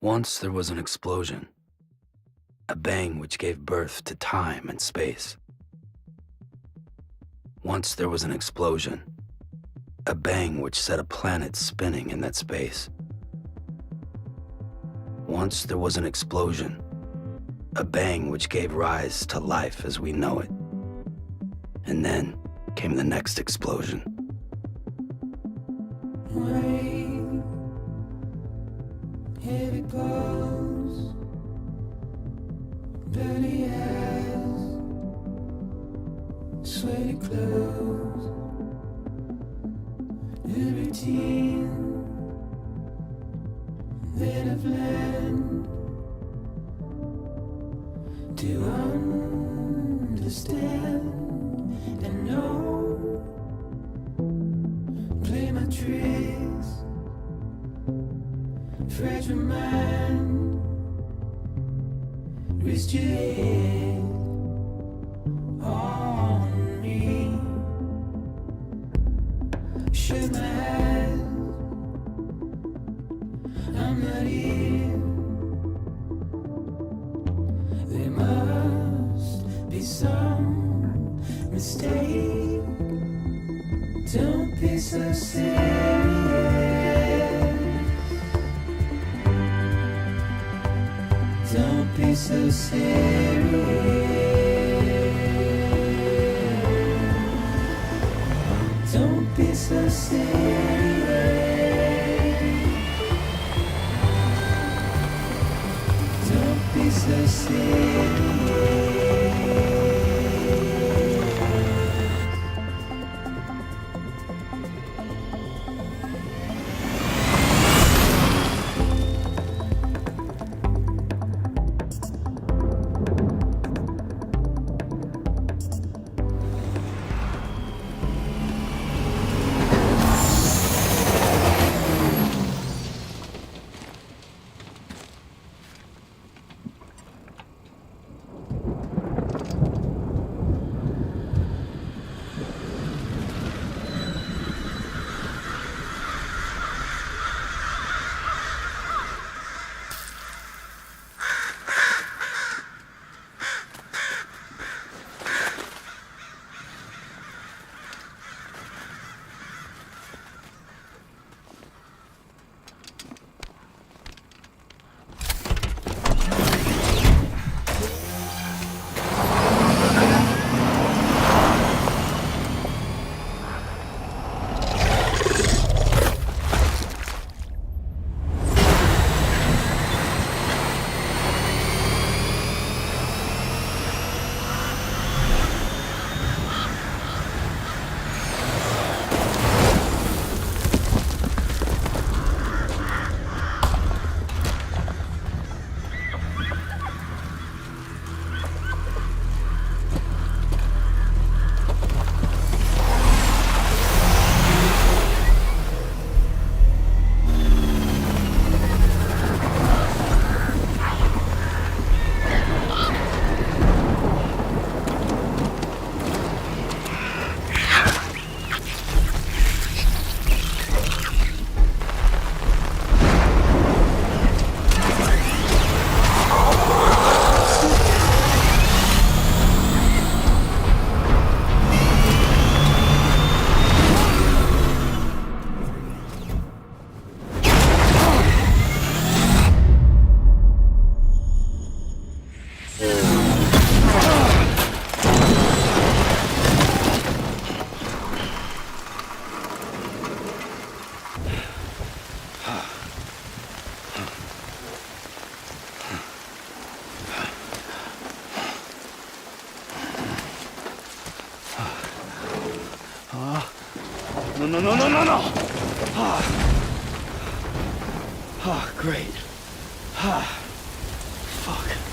Once there was an explosion, a bang which gave birth to time and space. Once there was an explosion, a bang which set a planet spinning in that space. Once there was an explosion, a bang which gave rise to life as we know it. And then came the next explosion. Rain, heavy blows, dirty eyes, sweaty clothes, a routine that I've learned to understand and know. Play my tricks, fragile mind, rest your head on me. Shut my eyes, I'm not here. There must be some mistake. Don't be so serious. Don't be so serious. Don't be so serious. Don't be so serious. No. Great. Fuck.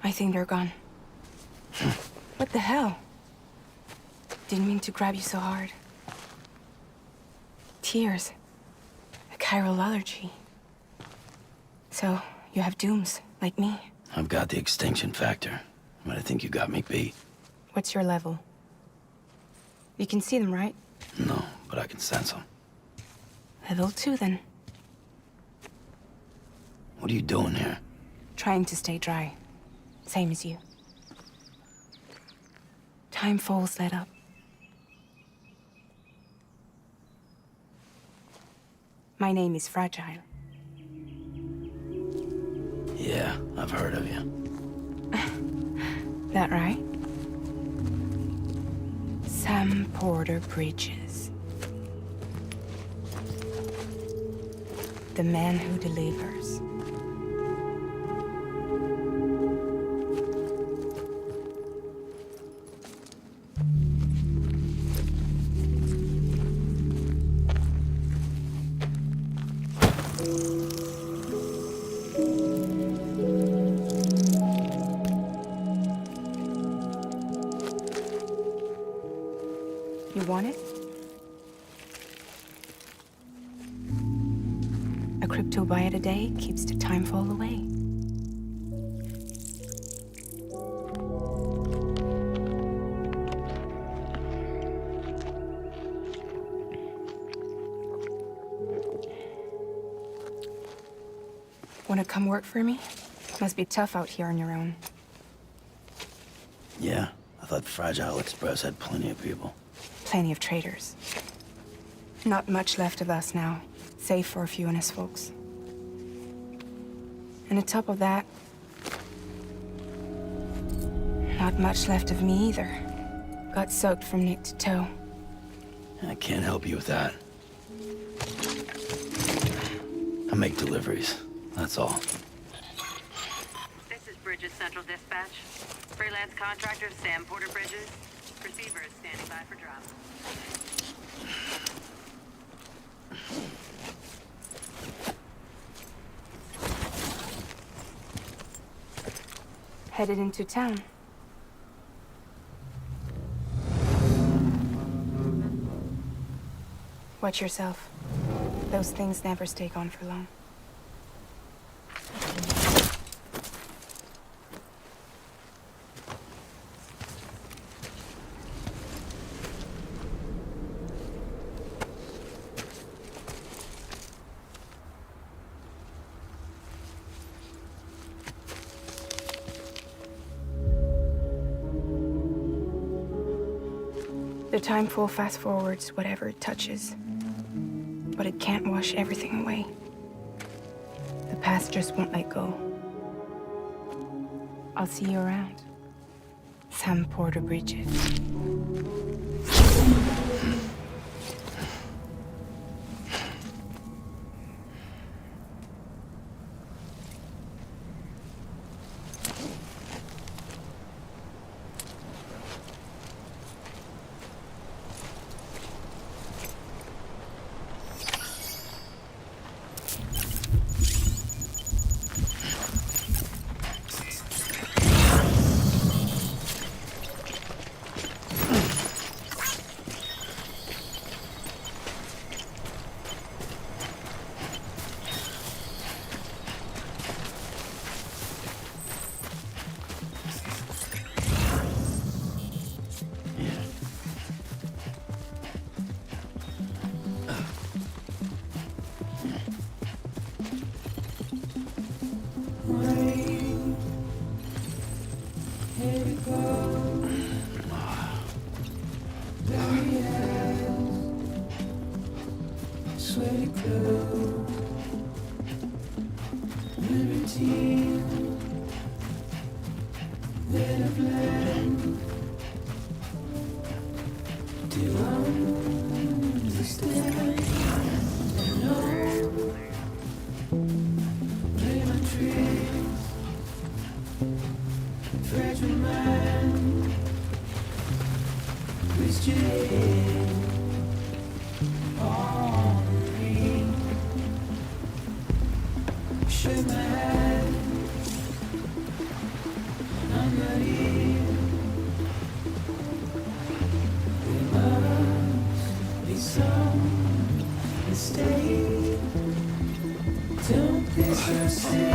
I think they're gone. What the hell? Didn't mean to grab you so hard. Tears. A chiral allergy. So, you have dooms, like me. I've got the extinction factor, but I think you got me beat. What's your level? You can see them, right? No, but I can sense them. Level 2, then. What are you doing here? Trying to stay dry. Same as you. Time falls let up. My name is Fragile. Yeah, I've heard of you. That right? Sam Porter Bridges. The man who delivers. You want it? A crypto byte a day keeps the time fall away. Wanna come work for me? Must be tough out here on your own. Yeah, I thought Fragile Express had plenty of people. Plenty of traitors. Not much left of us now, save for a few honest folks. And on top of that, not much left of me either. Got soaked from neck to toe. I can't help you with that. I make deliveries, that's all. This is Bridges Central Dispatch. Freelance contractor Sam Porter Bridges. Receiver is standing by for drop. Headed into town. Watch yourself. Those things never stay gone for long. The timefall fast forwards whatever it touches, but it can't wash everything away. The past just won't let go. I'll see you around. Sam Porter Bridges. be so serious.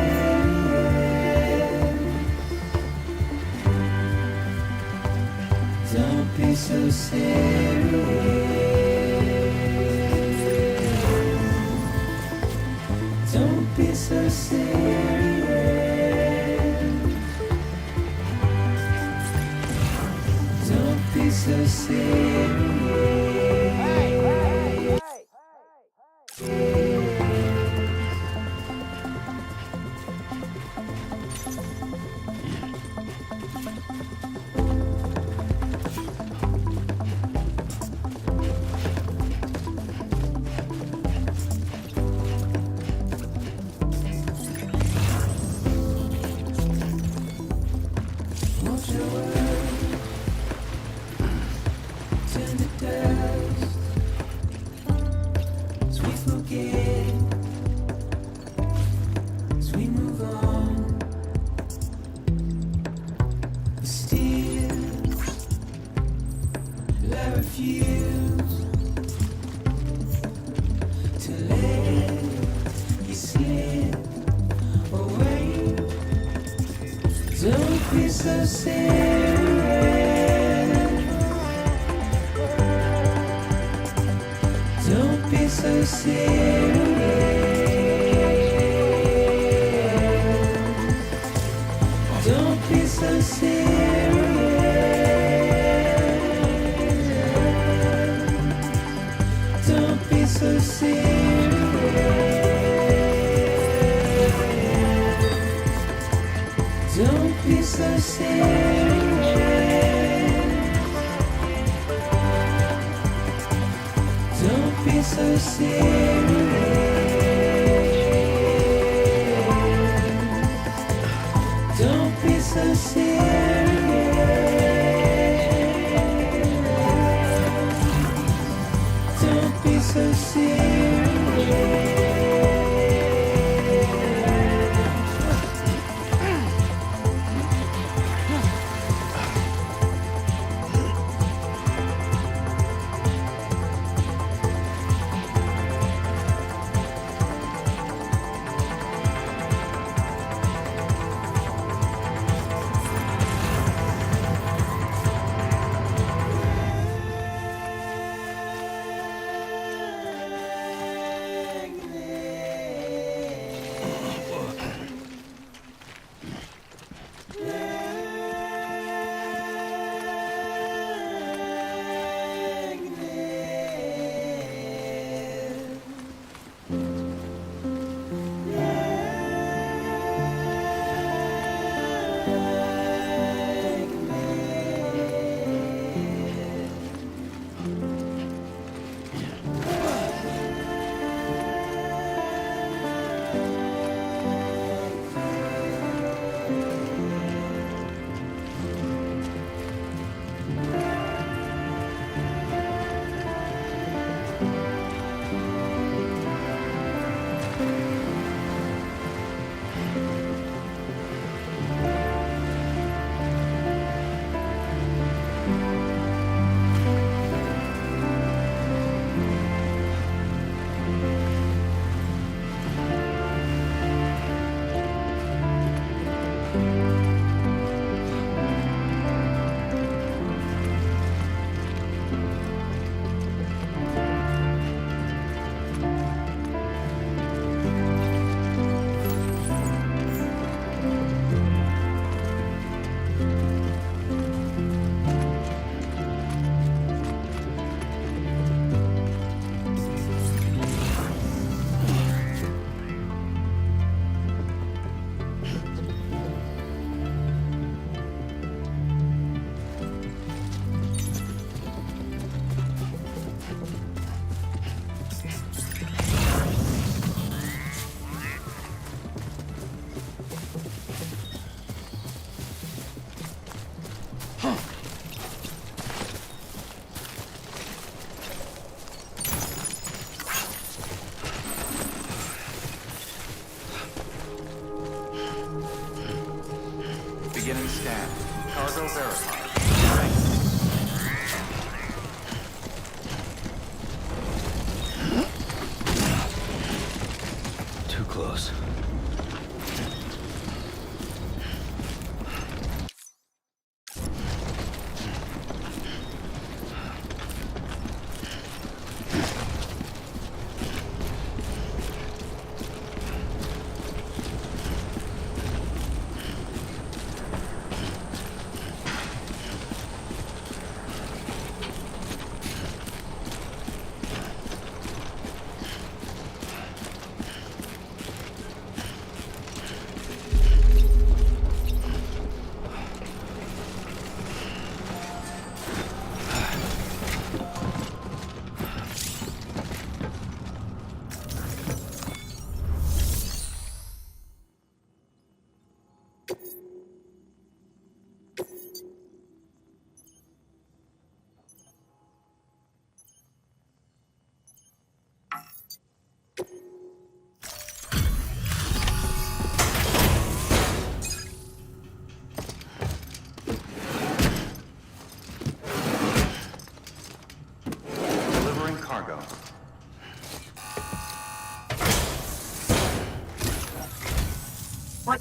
Don't be so serious. Don't be so serious. Don't be so serious. Won't your world turn to dust as we forget, as we move on? But still, I refuse to let you slip away. Don't be so serious. Don't be so serious. Don't be so serious. Don't be so serious. Don't be so serious. Don't be so serious. Don't be so serious. Don't be so serious.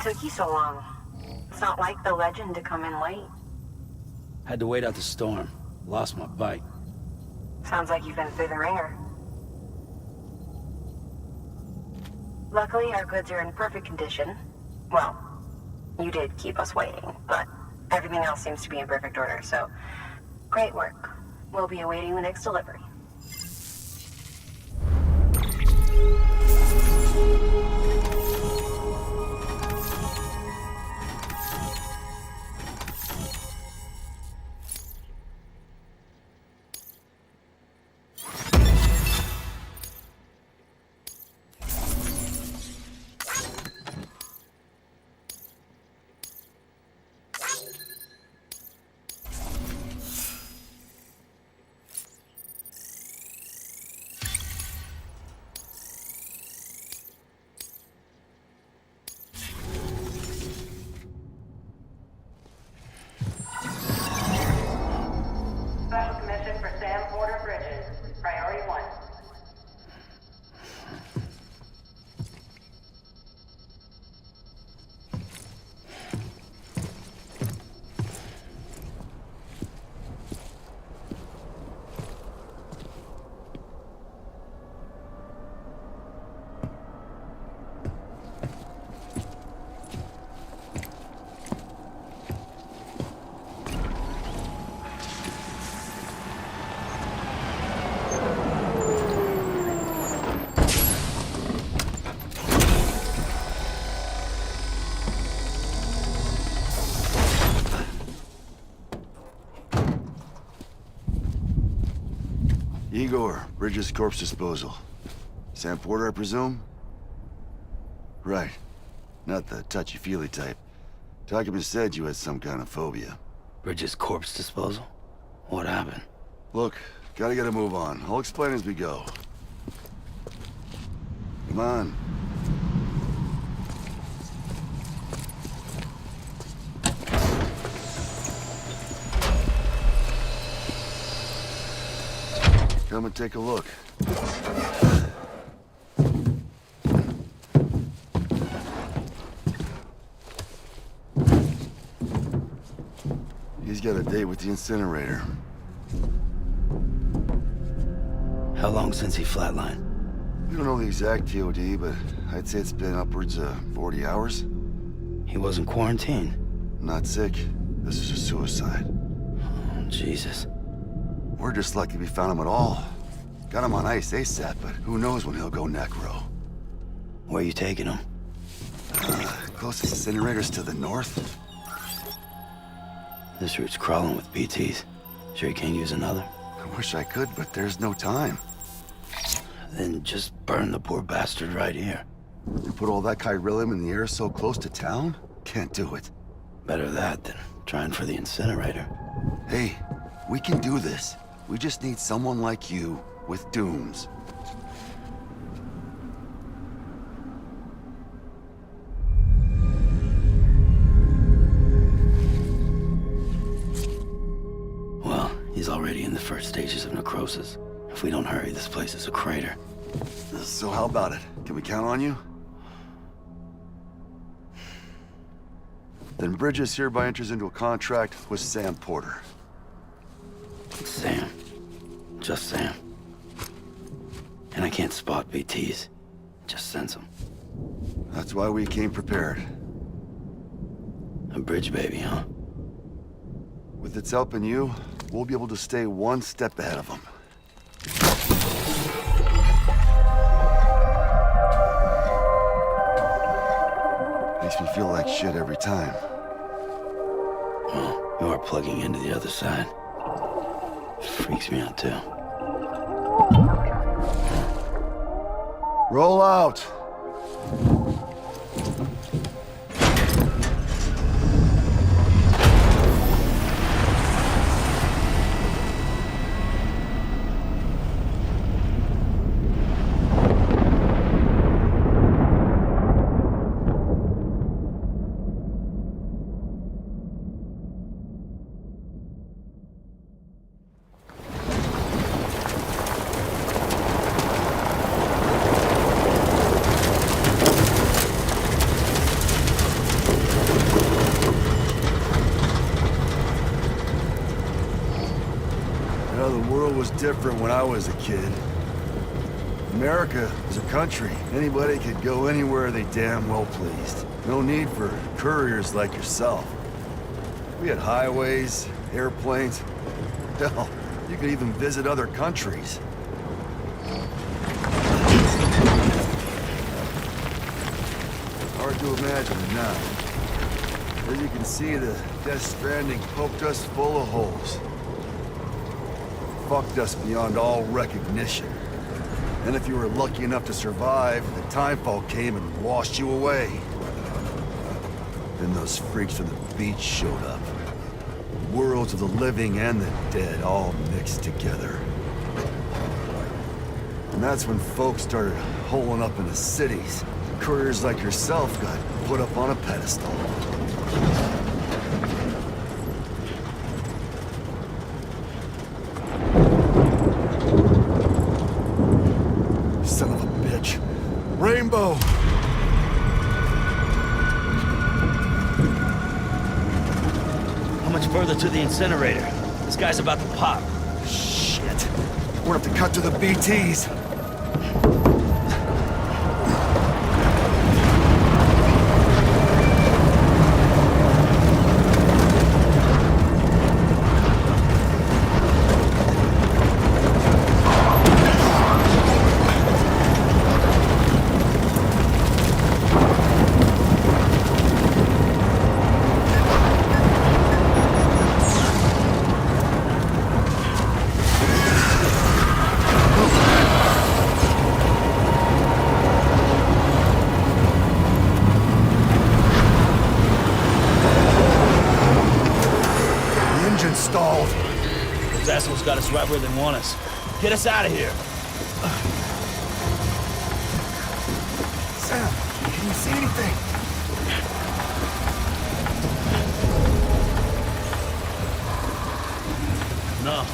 took you so long? It's not like the legend to come in late. Had to wait out the storm. Lost my bike. Sounds like you've been through the ringer. Luckily, our goods are in perfect condition. Well, you did keep us waiting, but everything else seems to be in perfect order, so great work. We'll be awaiting the next delivery. Special commission for Sam Porter Bridges. Priority 1. Igor, Bridges Corpse Disposal. Sam Porter, I presume? Right. Not the touchy-feely type. Documents said you had some kind of phobia. Bridges corpse disposal? What happened? Look, gotta get a move on. I'll explain as we go. Come on. Come and take a look. He's got a date with the incinerator. How long since he flatlined? We don't know the exact TOD, but I'd say it's been upwards of 40 hours. He wasn't quarantined. Not sick. This is a suicide. Oh, Jesus. We're just lucky we found him at all. Got him on ice ASAP, but who knows when he'll go necro. Where you taking him? Closest incinerator's to the north. This route's crawling with PTs. Sure you can't use another? I wish I could, but there's no time. Then just burn the poor bastard right here. You put all that chiralium in the air so close to town? Can't do it. Better that than trying for the incinerator. Hey, we can do this. We just need someone like you with dooms. Well, he's already in the first stages of necrosis. If we don't hurry, this place is a crater. So how about it? Can we count on you? Then Bridges hereby enters into a contract with Sam Porter. It's Sam. Just Sam. And I can't spot BTs. Just sense them. That's why we came prepared. A bridge baby, huh? With its help and you, we'll be able to stay one step ahead of them. Makes me feel like shit every time. Well, you are plugging into the other side. Freaks me out, too. Roll out! Well, the world was different when I was a kid. America was a country. Anybody could go anywhere they damn well pleased. No need for couriers like yourself. We had highways, airplanes. Hell, you could even visit other countries. Hard to imagine it now. As you can see, the Death Stranding poked us full of holes. Fucked us beyond all recognition. And if you were lucky enough to survive, the timefall came and washed you away. Then those freaks from the beach showed up. Worlds of the living and the dead all mixed together. And that's when folks started holing up into cities. Couriers like yourself got put up on a pedestal. Son of a bitch. Rainbow! How much further to the incinerator? This guy's about to pop. Shit. We're gonna have to cut to the BTs. Stalled. Those assholes got us right where they want us. Get us out of here. Sam, can you see anything? No,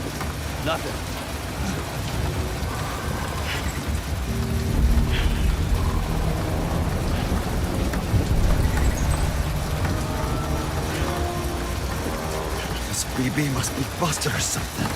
nothing. This BB must be busted or something.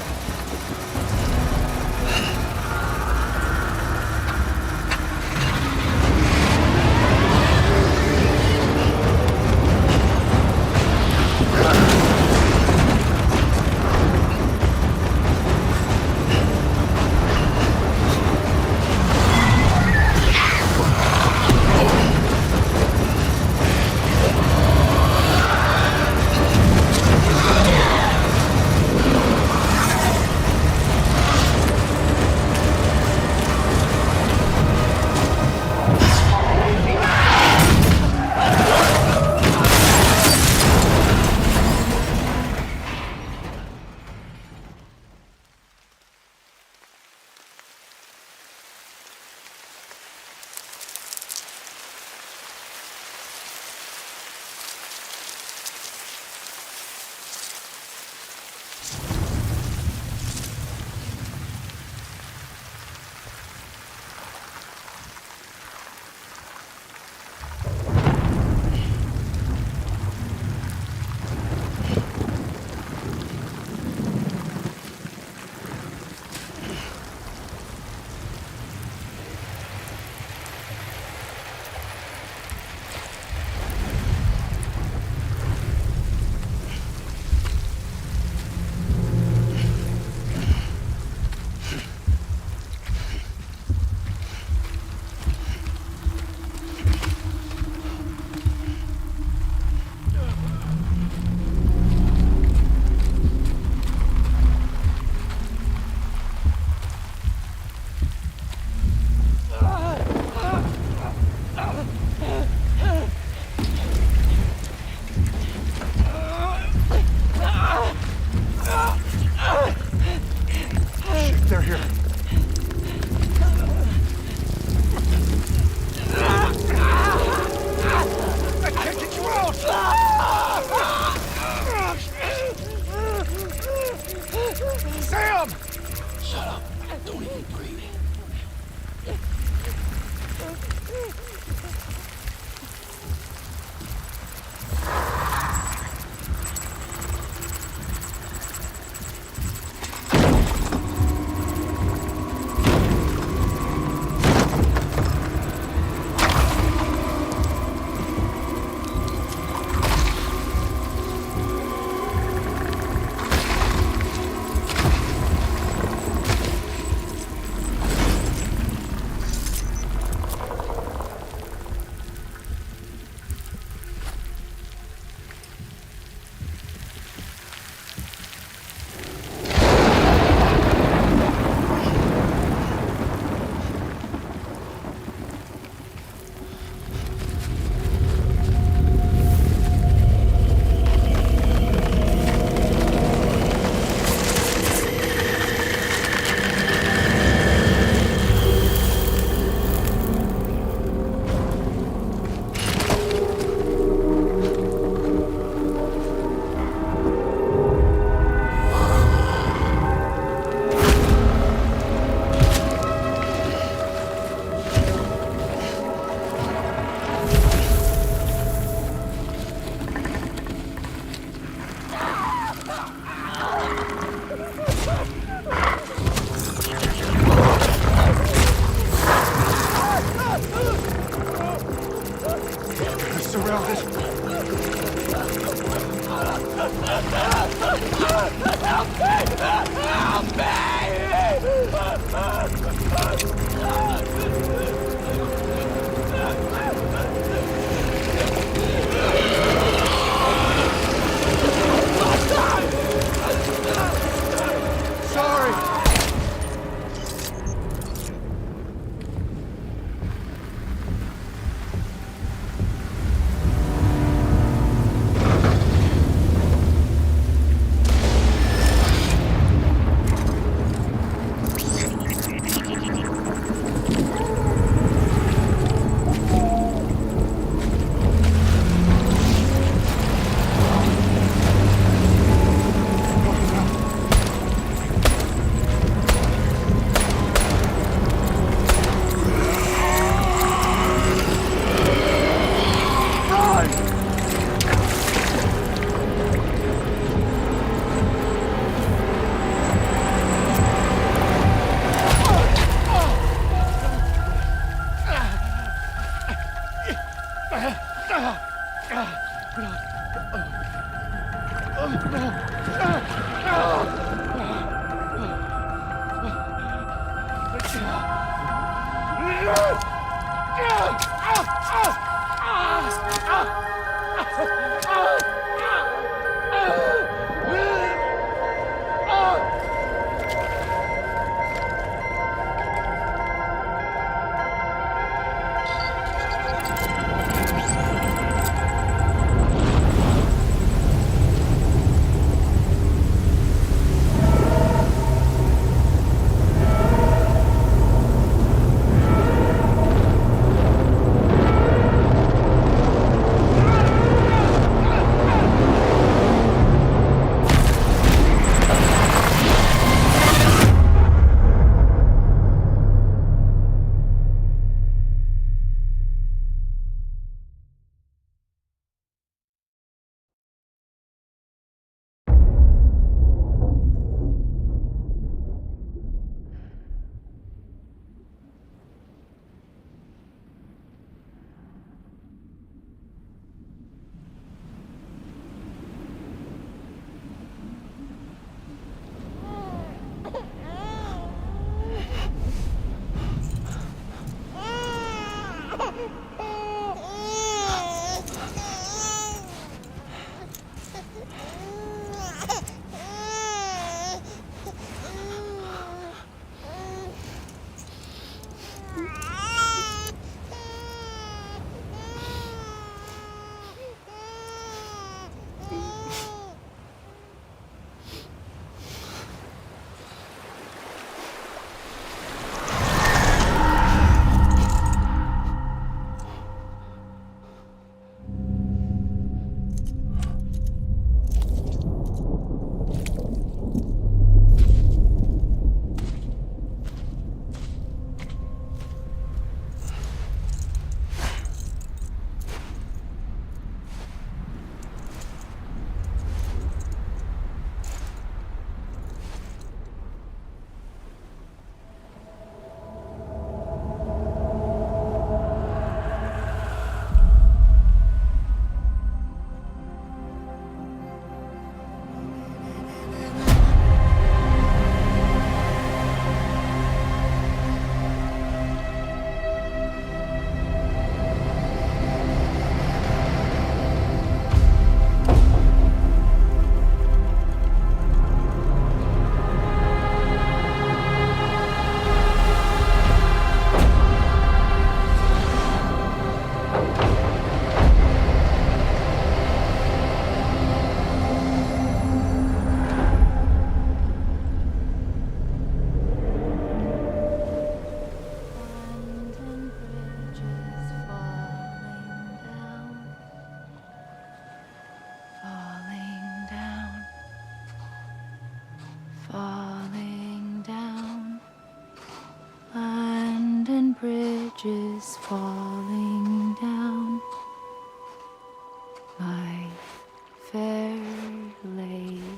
bridges falling down, my fair lady.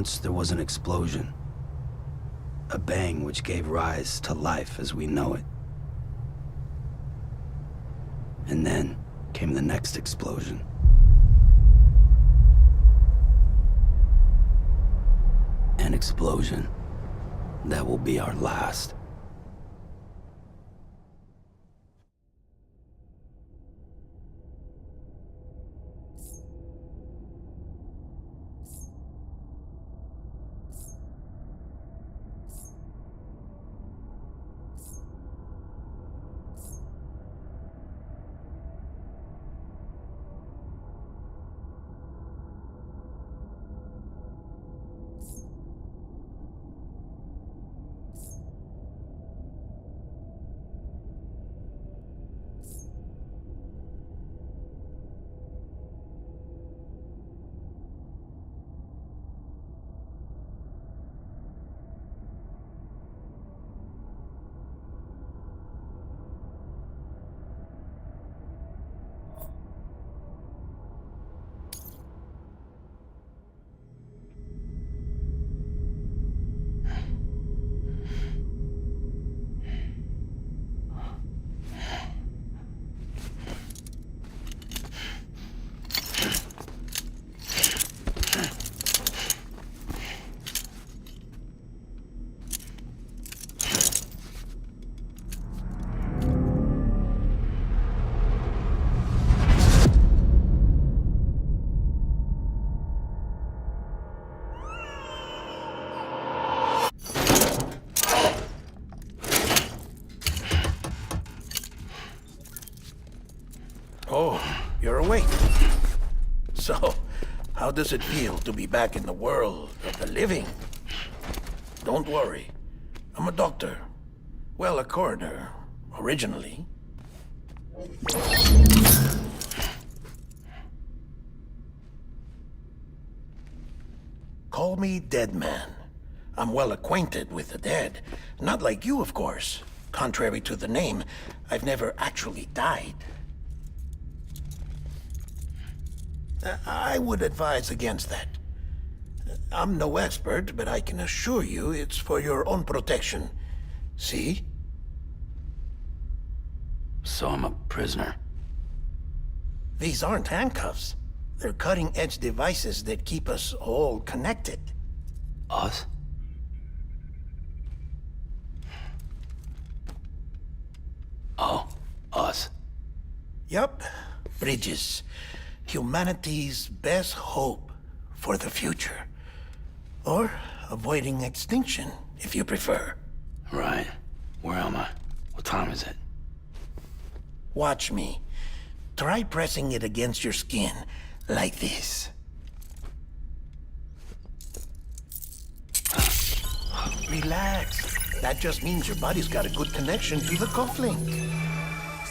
Once there was an explosion. A bang which gave rise to life as we know it. And then came the next explosion. An explosion that will be our last. Oh, you're awake. So, how does it feel to be back in the world of the living? Don't worry. I'm a doctor. Well, a coroner, originally. Call me Dead Man. I'm well acquainted with the dead. Not like you, of course. Contrary to the name, I've never actually died. I would advise against that. I'm no expert, but I can assure you it's for your own protection. See? So I'm a prisoner. These aren't handcuffs. They're cutting-edge devices that keep us all connected. Us? Oh, us. Yup. Bridges. Humanity's best hope for the future. Or avoiding extinction, if you prefer. Right. Where am I? What time is it? Watch me. Try pressing it against your skin, like this. Relax. That just means your body's got a good connection to the cufflink.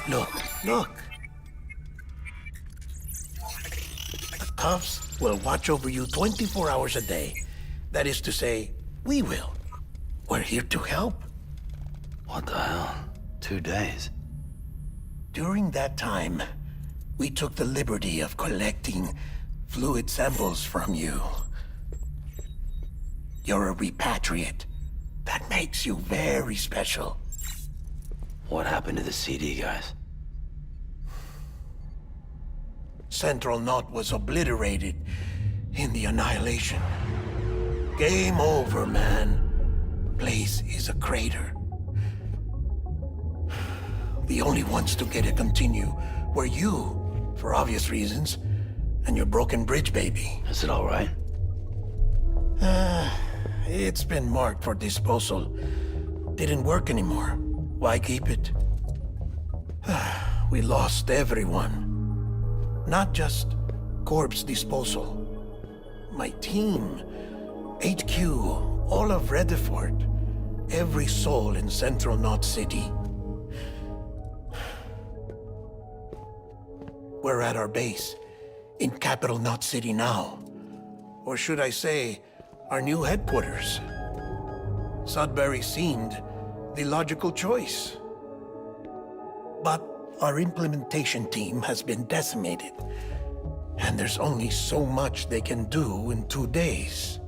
Look. The cuffs will watch over you 24 hours a day. That is to say, we will. We're here to help. What the hell? 2 days? During that time, we took the liberty of collecting fluid samples from you. You're a repatriate. That makes you very special. What happened to the CD guys? Central Knot was obliterated in the Annihilation. Game over, man. Place is a crater. The only ones to get to continue were you, for obvious reasons, and your broken bridge baby. Is it all right? It's been marked for disposal. Didn't work anymore. Why keep it? We lost everyone. Not just corpse disposal. My team, HQ, all of Redefort, every soul in Central Knot City. We're at our base, in Capital Knot City now. Or should I say, our new headquarters. Sudbury seemed the logical choice. But our implementation team has been decimated, and there's only so much they can do in 2 days.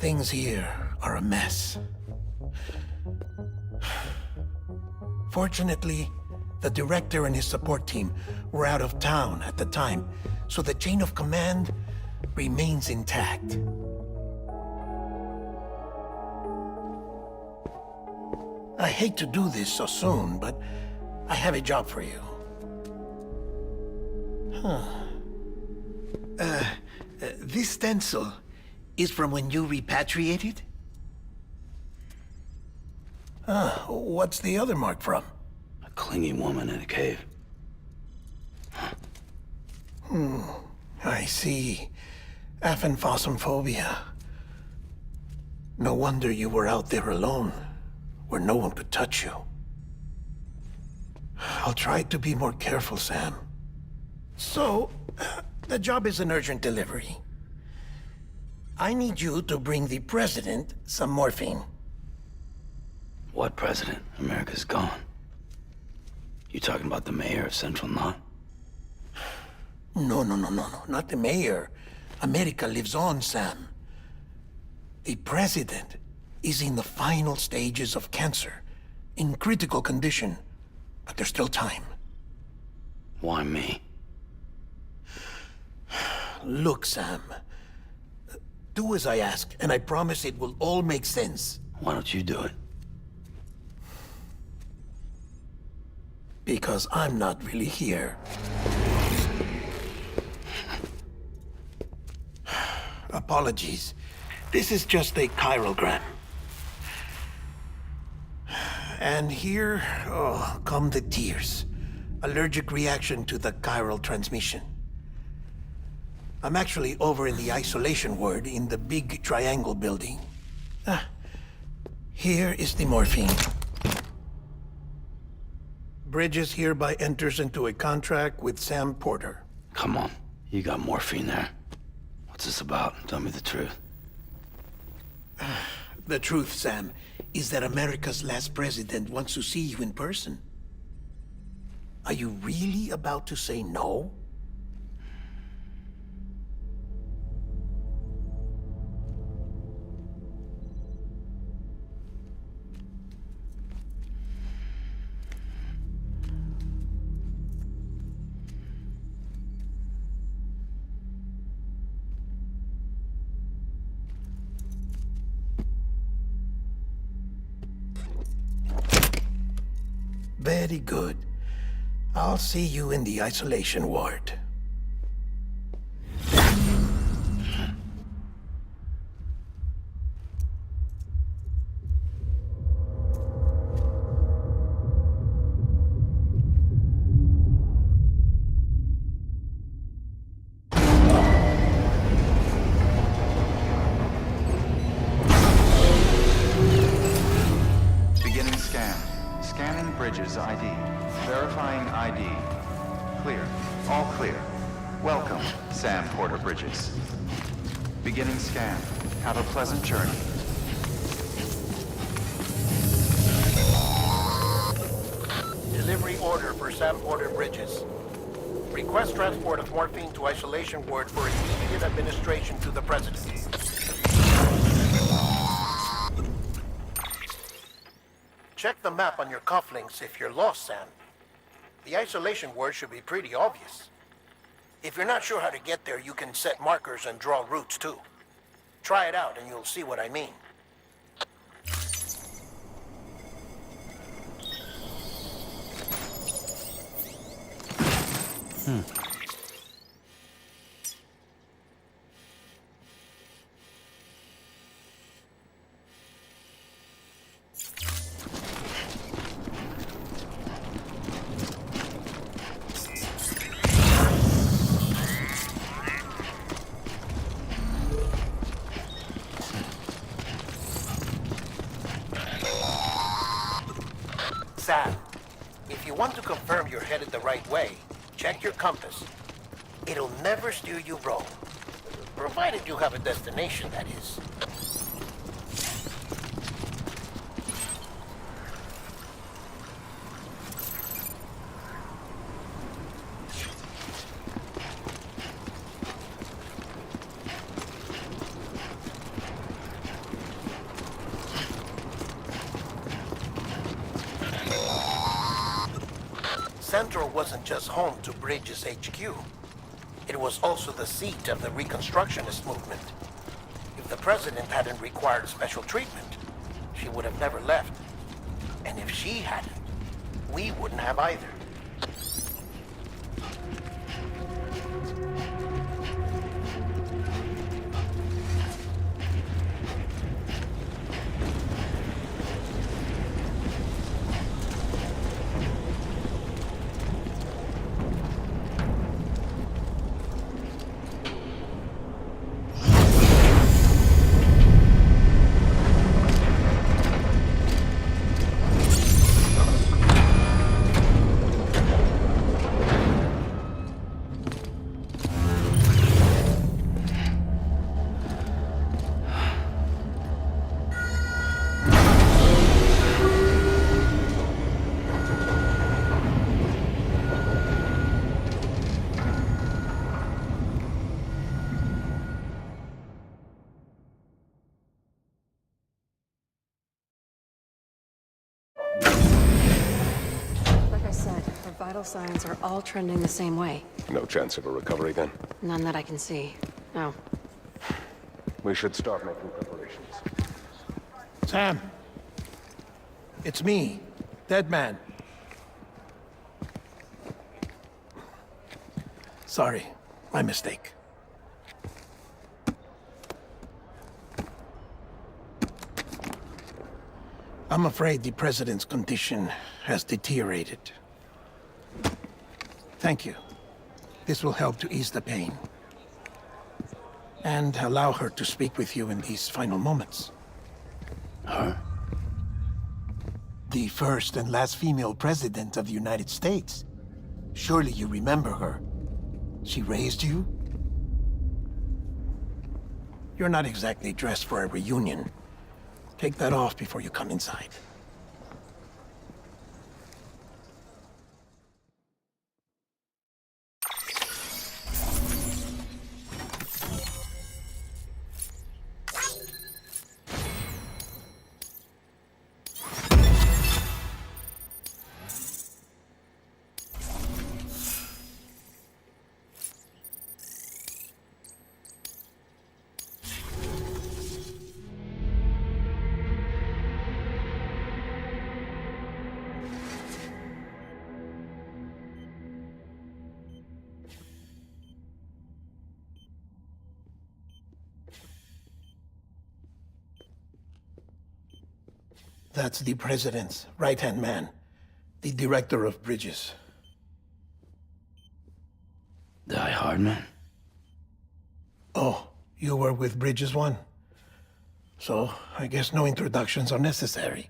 Things here are a mess. Fortunately, the director and his support team were out of town at the time, so the chain of command remains intact. I hate to do this so soon, but I have a job for you. This stencil is from when you repatriated? What's the other mark from? A clingy woman in a cave. I see. Aphenphosmphobia. No wonder you were out there alone, where no one could touch you. I'll try to be more careful, Sam. So, the job is an urgent delivery. I need you to bring the president some morphine. What president? America's gone. You talking about the mayor of Central Knot? No, not the mayor. America lives on, Sam. The president is in the final stages of cancer, in critical condition, but there's still time. Why me? Look, Sam. Do as I ask, and I promise it will all make sense. Why don't you do it? Because I'm not really here. Apologies. This is just a chiralgram. And here, come the tears. Allergic reaction to the chiral transmission. I'm actually over in the isolation ward in the big triangle building. Here is the morphine. Bridges hereby enters into a contract with Sam Porter. Come on. You got morphine there. What's this about? Tell me the truth. The truth, Sam, is that America's last president wants to see you in person. Are you really about to say no? Very good. I'll see you in the isolation ward. Beginning scan. Scanning Bridges ID. Verifying ID. Clear. All clear. Welcome, Sam Porter Bridges. Beginning scan. Have a pleasant journey. Delivery order for Sam Porter Bridges. Request transport of morphine to isolation ward for immediate administration to the president. Check the map on your cufflinks if you're lost, Sam. The isolation word should be pretty obvious. If you're not sure how to get there, you can set markers and draw routes too. Try it out and you'll see what I mean. Sam, if you want to confirm you're headed the right way, check your compass. It'll never steer you wrong. Provided you have a destination, that is. Central wasn't just home to Bridges HQ. It was also the seat of the Reconstructionist movement. If the president hadn't required special treatment, she would have never left. And if she hadn't, we wouldn't have either. Like I said, her vital signs are all trending the same way. No chance of a recovery then? None that I can see. No. We should start making preparations. Sam. It's me, Dead Man. Sorry, my mistake. I'm afraid the president's condition has deteriorated. Thank you. This will help to ease the pain. And allow her to speak with you in these final moments. Her? The first and last female president of the United States. Surely you remember her. She raised you? You're not exactly dressed for a reunion. Take that off before you come inside. That's the president's right-hand man, the director of bridges. Die Hardman? Oh, you were with Bridges 1? So, I guess no introductions are necessary.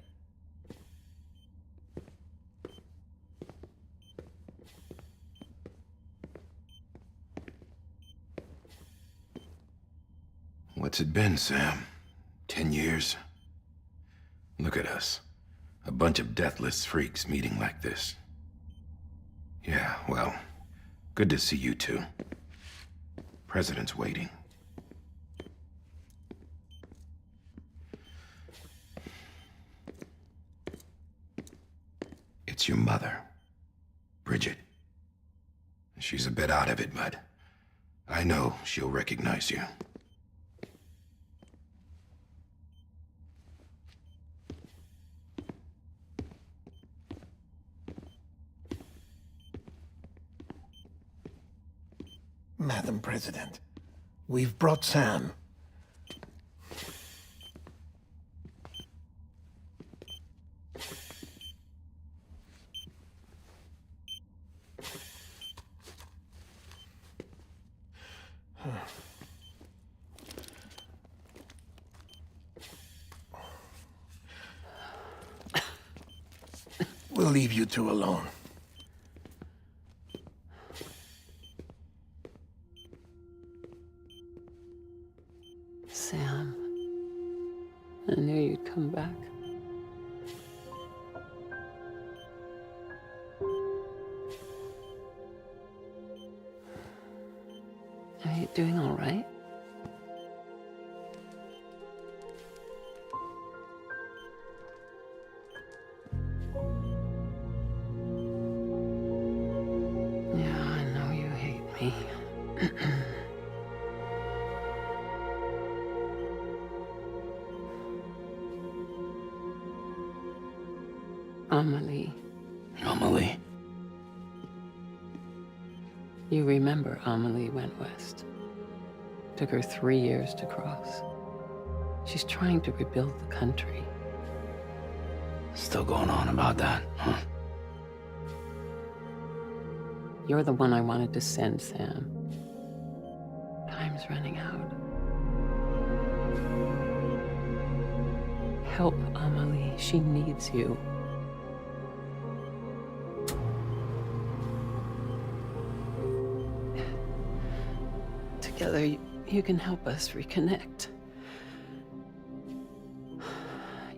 What's it been, Sam? 10 years? Look at us. A bunch of deathless freaks meeting like this. Yeah, well, good to see you two. President's waiting. It's your mother, Bridget. She's a bit out of it, but I know she'll recognize you. Madam President, we've brought Sam. We'll leave you two alone. Sam, I knew you'd come back. Are you doing all right? Amelie. Amelie. You remember Amelie went west. Took her 3 years to cross. She's trying to rebuild the country. Still going on about that, huh? You're the one I wanted to send, Sam. Time's running out. Help Amelie. She needs you. Together, you can help us reconnect.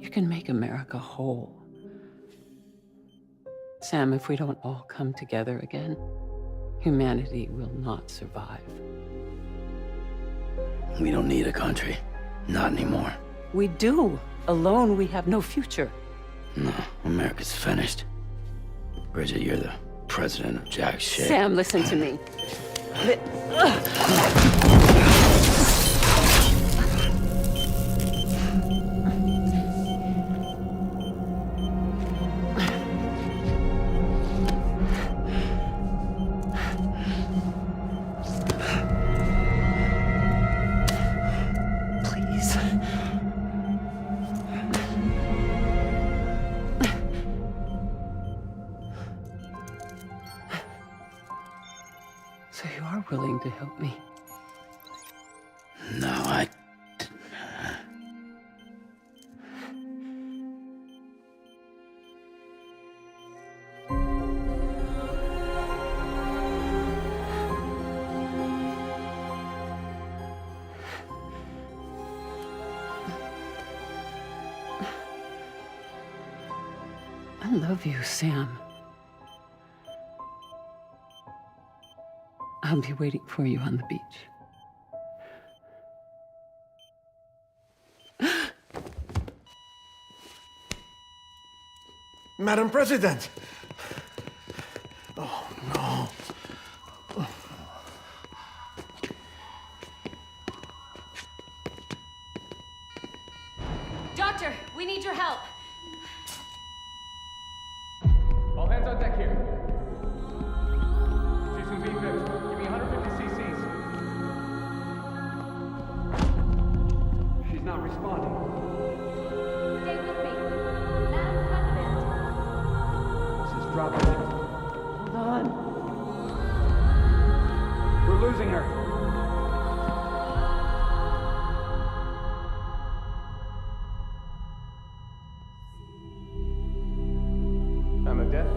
You can make America whole. Sam, if we don't all come together again, humanity will not survive. We don't need a country. Not anymore. We do. Alone, we have no future. No, America's finished. Bridget, you're the president of jack shit. Sam, listen to me. Please. So you are willing to help me? No, I... I love you, Sam. I'll be waiting for you on the beach. Madam President! Oh, no. Doctor, we need your help. All hands on deck here. She's from V-Fib. Give me 150 cc's. She's not responding. Stay with me. Madam President. This is dropping. Hold on. We're losing her. Time of death?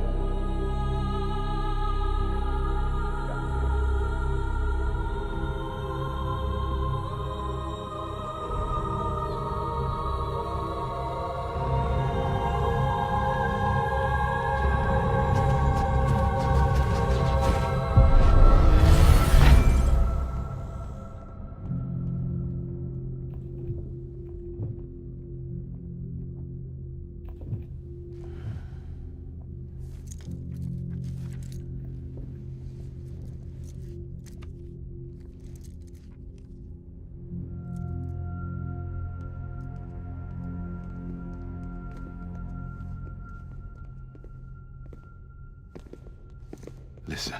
Listen,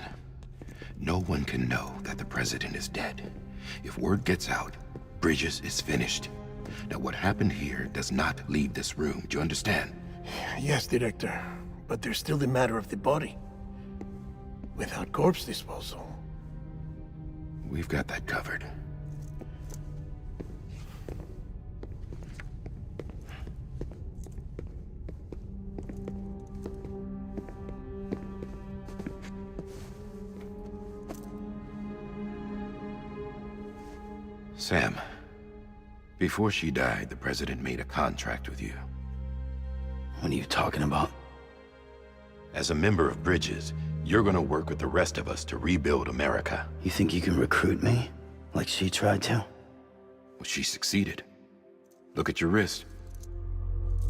no one can know that the president is dead. If word gets out, Bridges is finished. Now, what happened here does not leave this room. Do you understand? Yes, Director. But there's still the matter of the body. Without corpse disposal. We've got that covered. Sam, before she died, the president made a contract with you. What are you talking about? As a member of Bridges, you're gonna work with the rest of us to rebuild America. You think you can recruit me? Like she tried to? Well, she succeeded. Look at your wrist.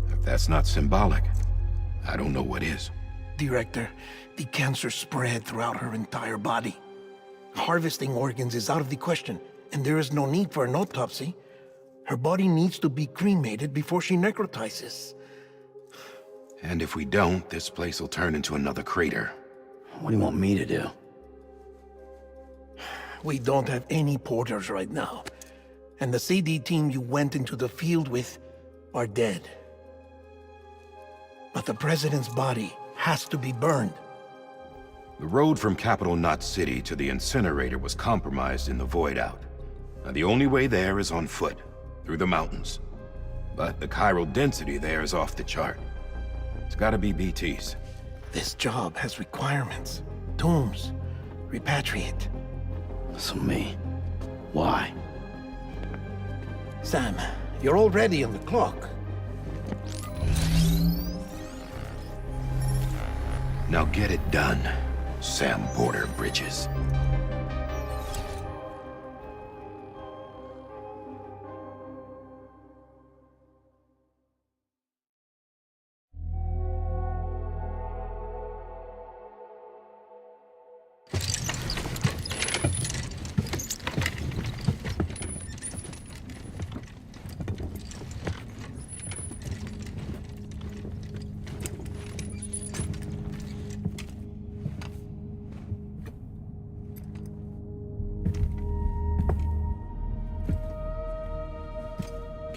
If that's not symbolic, I don't know what is. Director, the cancer spread throughout her entire body. Harvesting organs is out of the question, and there is no need for an autopsy. Her body needs to be cremated before she necrotizes. And if we don't, this place will turn into another crater. What do you want me to do? We don't have any porters right now. And the CD team you went into the field with are dead. But the president's body has to be burned. The road from Capital Knot City to the incinerator was compromised in the void out. Now, the only way there is on foot, through the mountains. But the chiral density there is off the chart. It's gotta be BT's. This job has requirements. Tombs. Repatriate. So me. Why? Sam, you're already on the clock. Now get it done, Sam Porter Bridges.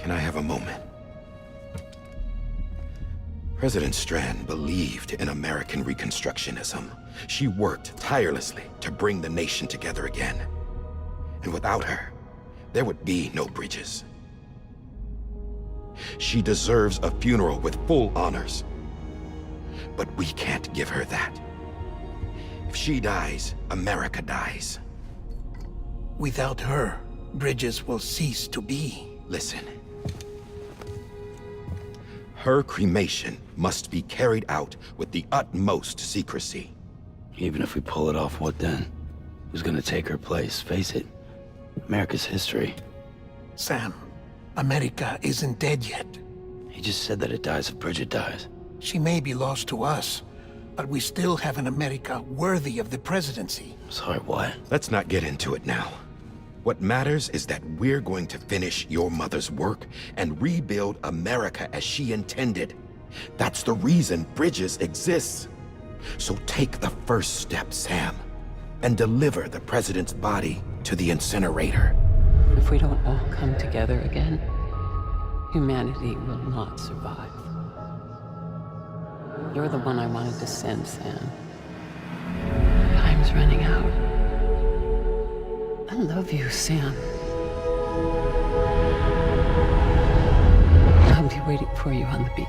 Can I have a moment? President Strand believed in American Reconstructionism. She worked tirelessly to bring the nation together again. And without her, there would be no Bridges. She deserves a funeral with full honors. But we can't give her that. If she dies, America dies. Without her, Bridges will cease to be. Listen. Her cremation must be carried out with the utmost secrecy. Even if we pull it off, what then? Who's gonna take her place? Face it, America's history. Sam, America isn't dead yet. He just said that it dies if Bridget dies. She may be lost to us, but we still have an America worthy of the presidency. Sorry, what? Let's not get into it now. What matters is that we're going to finish your mother's work and rebuild America as she intended. That's the reason Bridges exists. So take the first step, Sam, and deliver the president's body to the incinerator. If we don't all come together again, humanity will not survive. You're the one I wanted to send, Sam. Time's running out. I love you, Sam. I'll be waiting for you on the beach.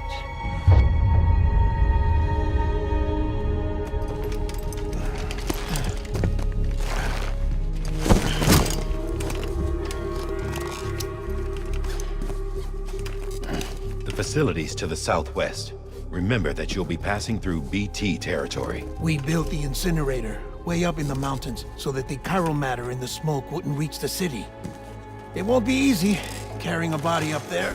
The facilities to the southwest. Remember that you'll be passing through BT territory. We built the incinerator way up in the mountains so that the chiral matter in the smoke wouldn't reach the city. It won't be easy carrying a body up there.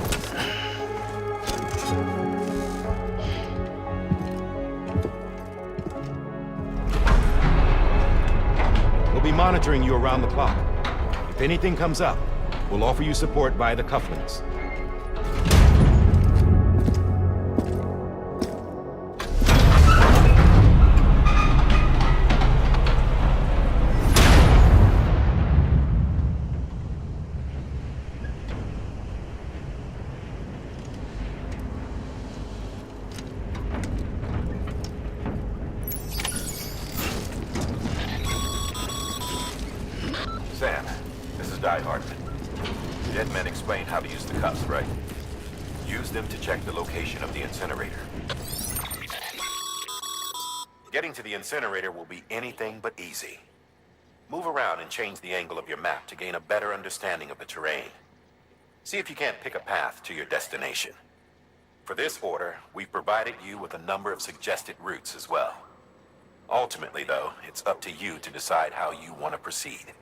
We'll be monitoring you around the clock. If anything comes up, we'll offer you support via the cufflinks. Sam, this is Die Hartman. Dead men explained how to use the cuffs, right? Use them to check the location of the incinerator. Getting to the incinerator will be anything but easy. Move around and change the angle of your map to gain a better understanding of the terrain. See if you can't pick a path to your destination. For this order, we've provided you with a number of suggested routes as well. Ultimately, though, it's up to you to decide how you want to proceed.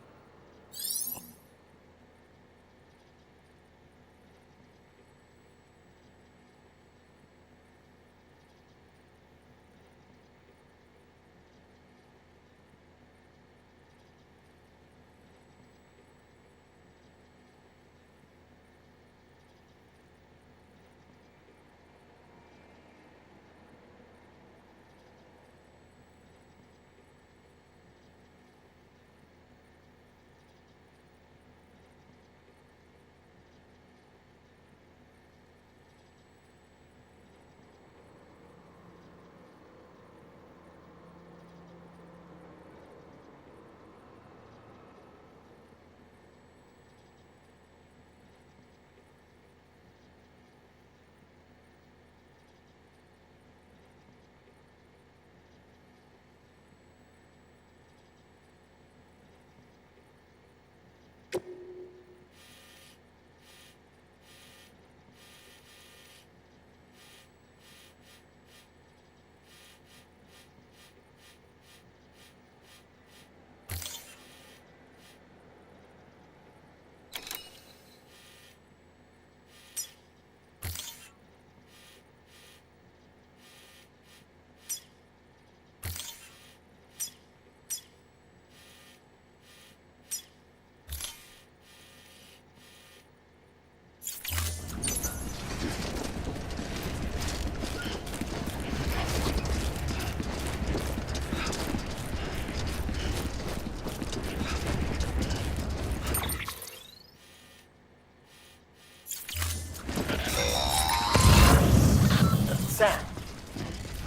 Sam,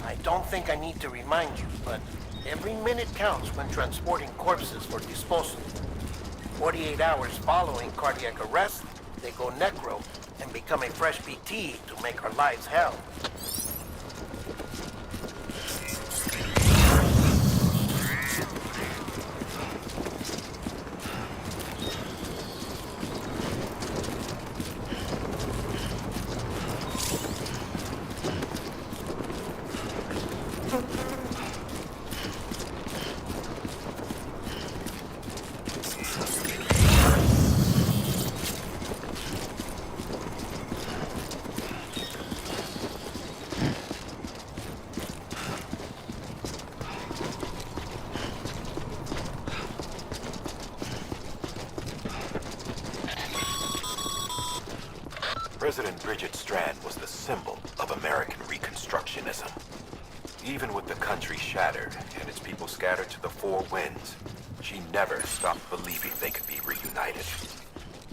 I don't think I need to remind you, but every minute counts when transporting corpses for disposal. 48 hours following cardiac arrest, they go necro and become a fresh PT to make our lives hell. President Bridget Strand was the symbol of American Reconstructionism. Even with the country shattered and its people scattered to the four winds, she never stopped believing they could be reunited.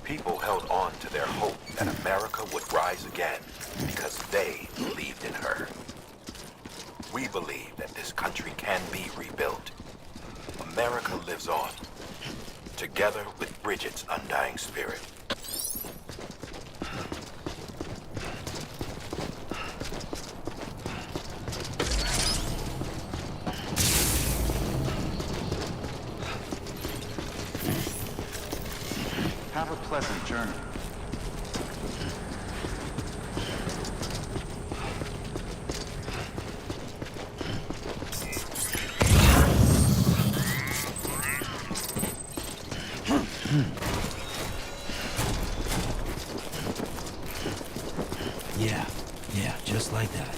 People held on to their hope that America would rise again because they believed in her. We believe that this country can be rebuilt. America lives on, together with Bridget's undying spirit. Have a pleasant journey. Yeah, just like that.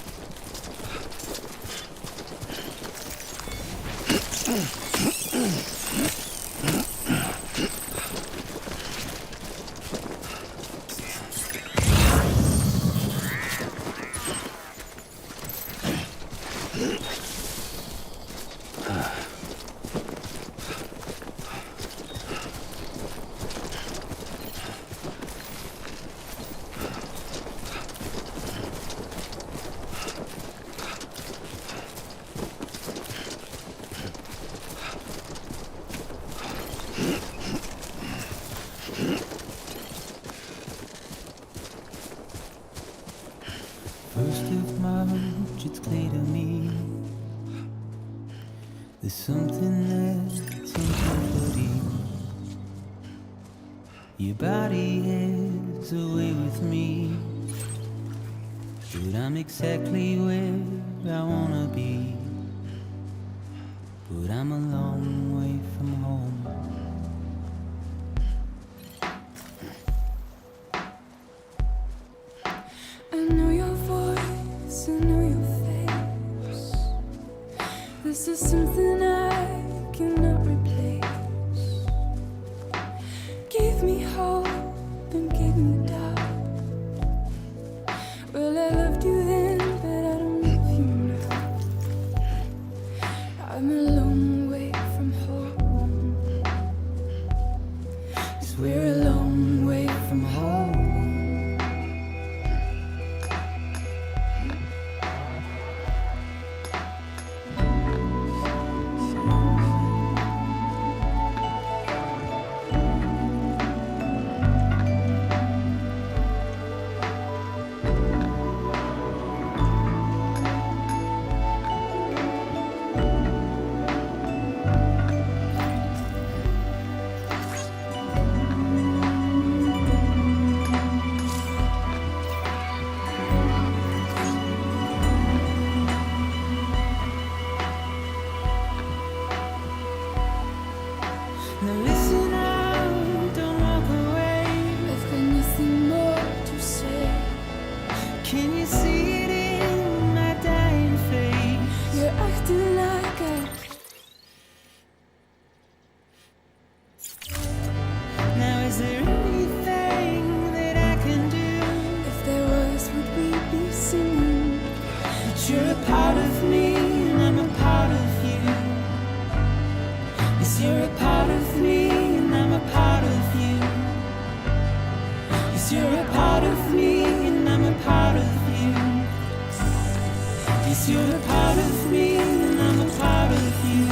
First of March, it's clear to me there's something that's uncomforting. Your body is away with me, but I'm exactly where I wanna be. But I'm a long way from home. I know your voice, I know your face. This is something I cannot replace. Give me hope and give me doubt. Well, I loved you then, but I don't love you now. I'm a long way from home. 'Cause we're a long way from home. 'cause you're a part of me and I'm a part of you.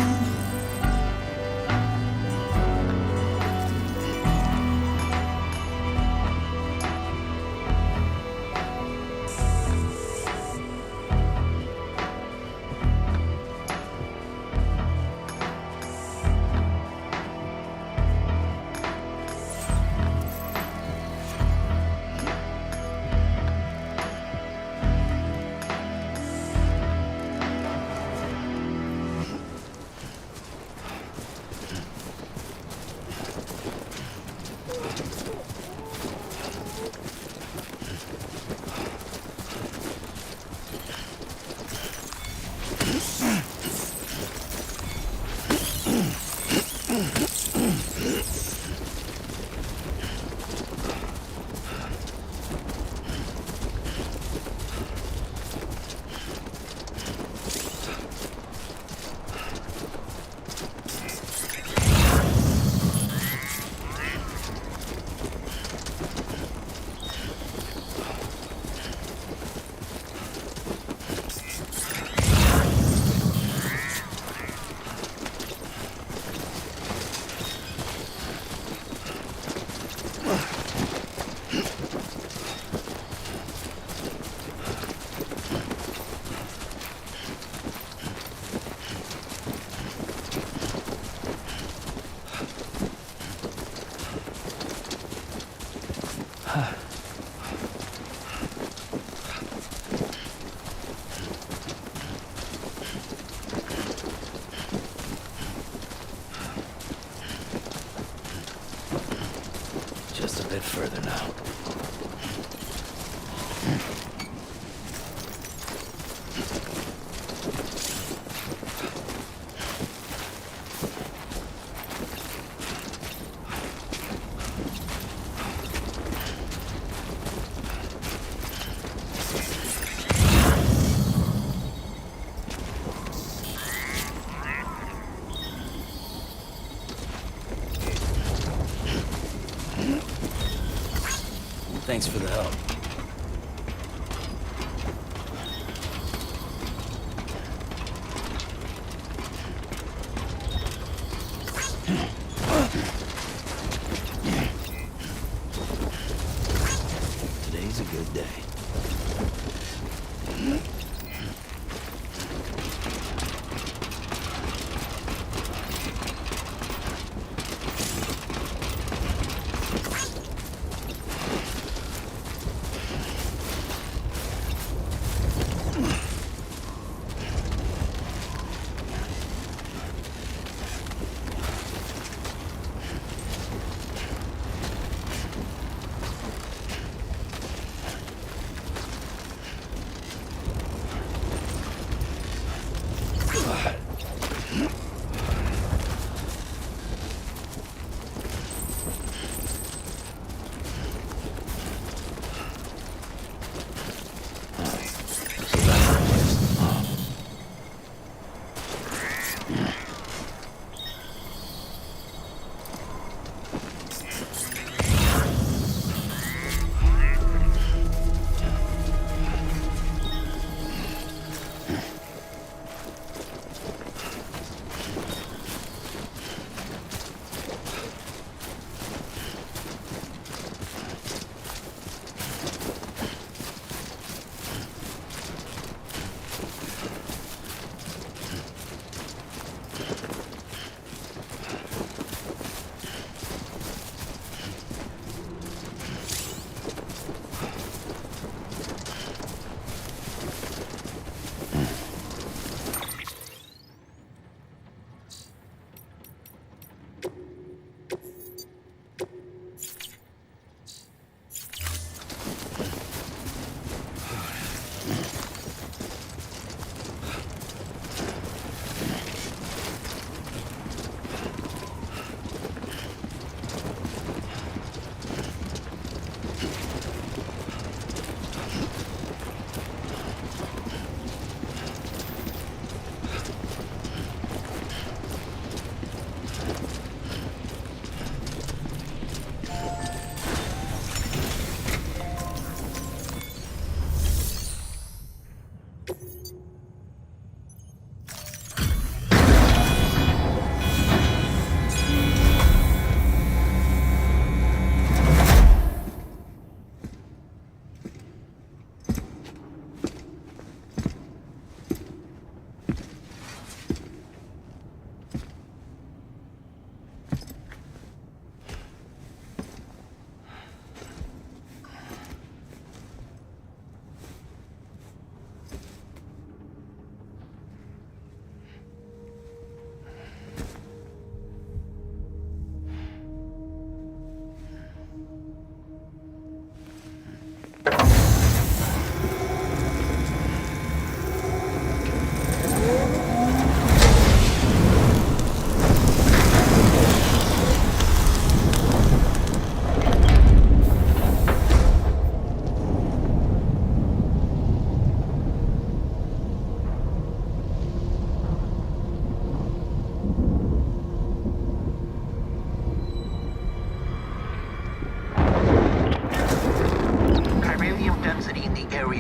Just a bit further now. Thanks for the help. Today's a good day.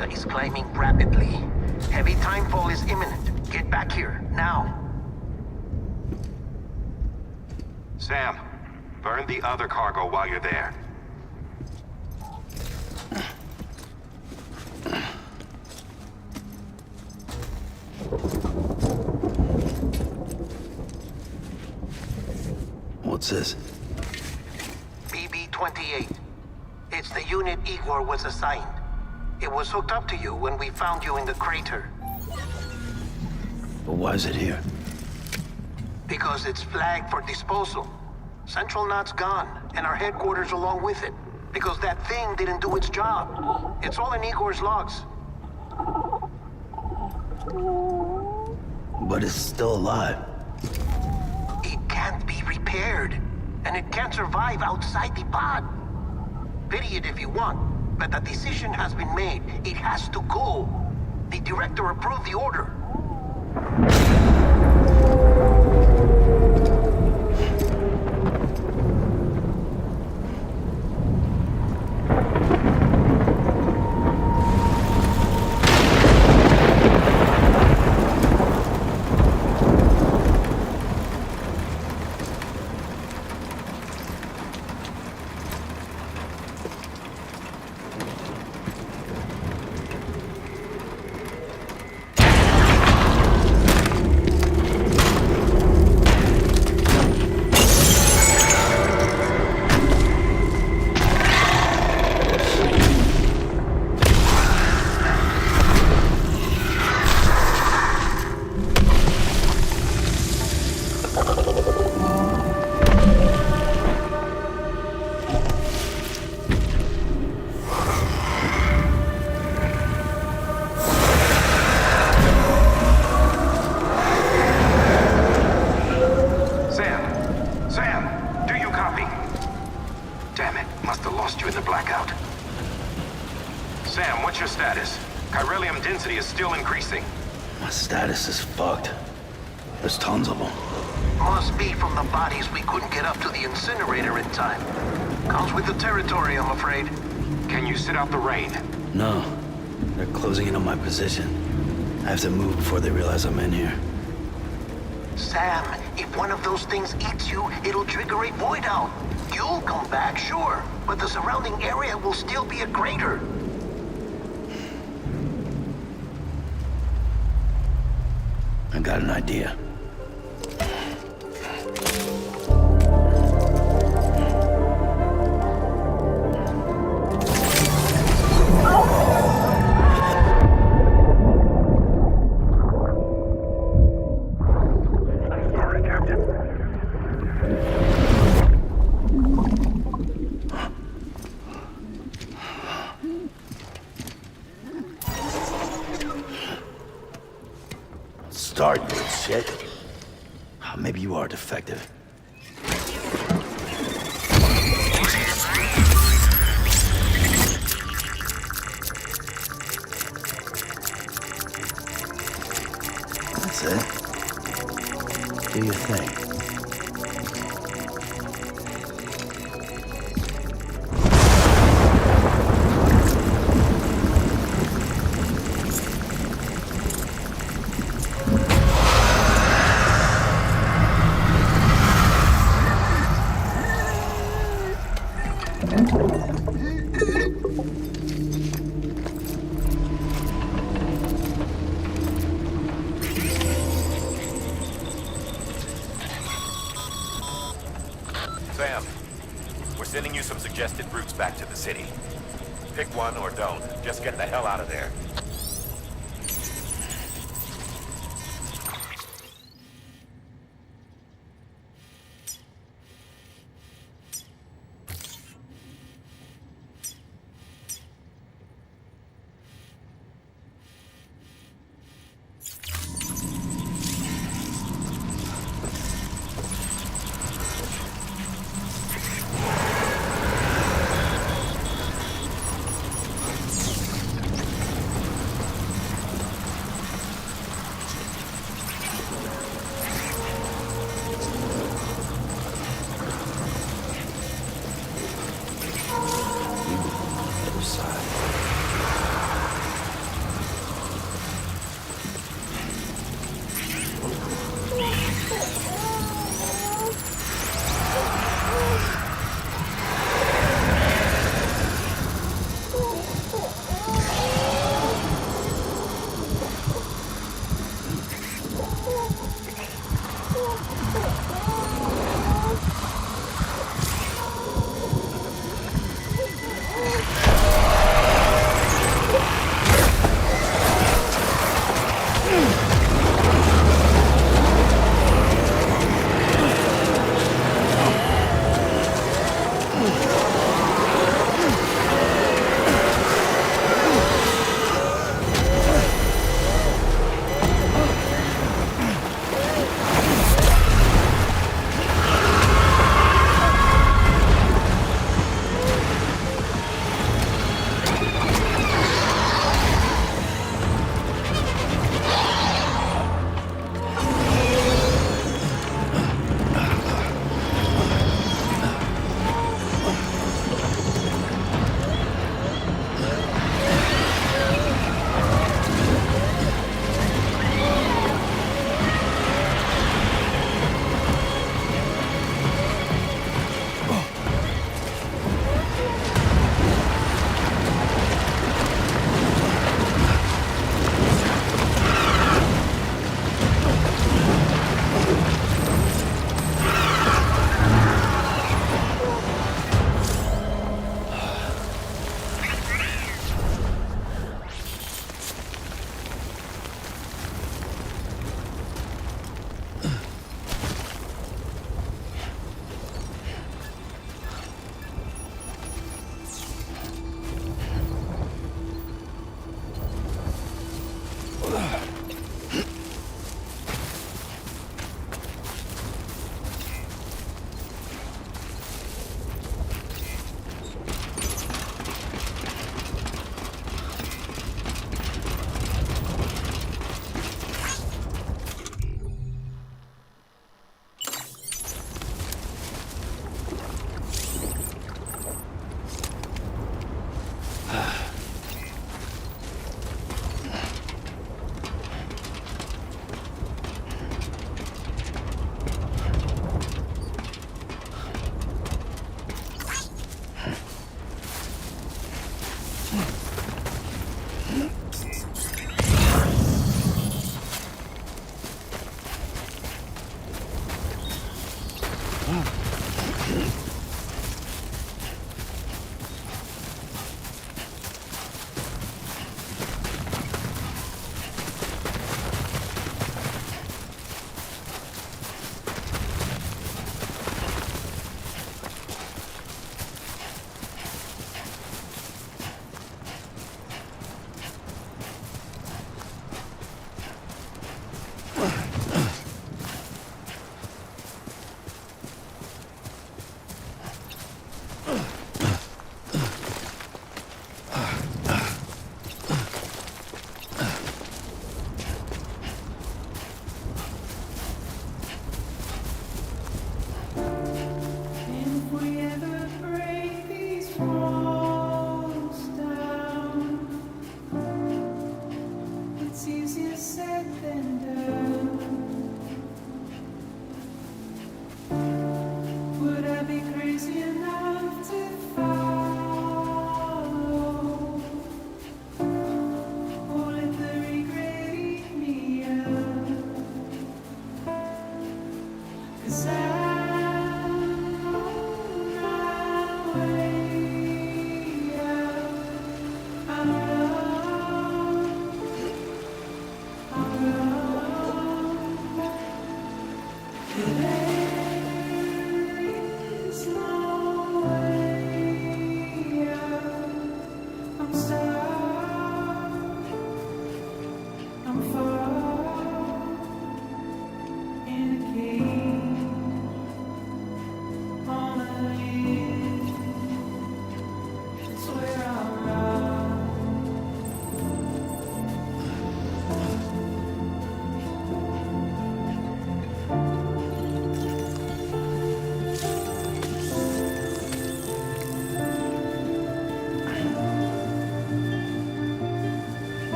area is climbing rapidly. Heavy timefall is imminent. Get back here, now. Sam, burn the other cargo while you're there. What's this? pt-28. It's the unit Igor was assigned. It was hooked up to you when we found you in the crater. But why is it here? Because it's flagged for disposal. Central Knot's gone, and our headquarters along with it. Because that thing didn't do its job. It's all in Igor's logs. But it's still alive. It can't be repaired, and it can't survive outside the pod. Pity it if you want, but the decision has been made. It has to go. The director approved the order. Status is fucked. There's tons of them. Must be from the bodies we couldn't get up to the incinerator in time. Comes with the territory, I'm afraid. Can you sit out the rain? No. They're closing in on my position. I have to move before they realize I'm in here. Sam, if one of those things eats you, it'll trigger a void out. You'll come back, sure, but the surrounding area will still be a crater. I got an idea. Sorry, Captain. Start, you shit. Maybe you are defective. That's it. Do your thing. Sam, we're sending you some suggested routes back to the city. Pick one or don't. Just get the hell out of there.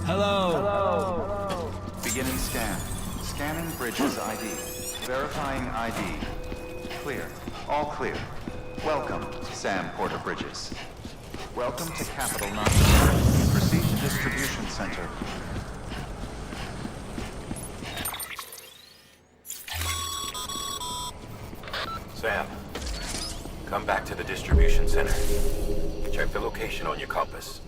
Hello. Beginning scan. Scanning bridges ID. Verifying ID. Clear. All clear. Welcome, Sam Porter Bridges. Welcome to Capital 9. Proceed to distribution center. Sam, come back to the distribution center. Check the location on your compass.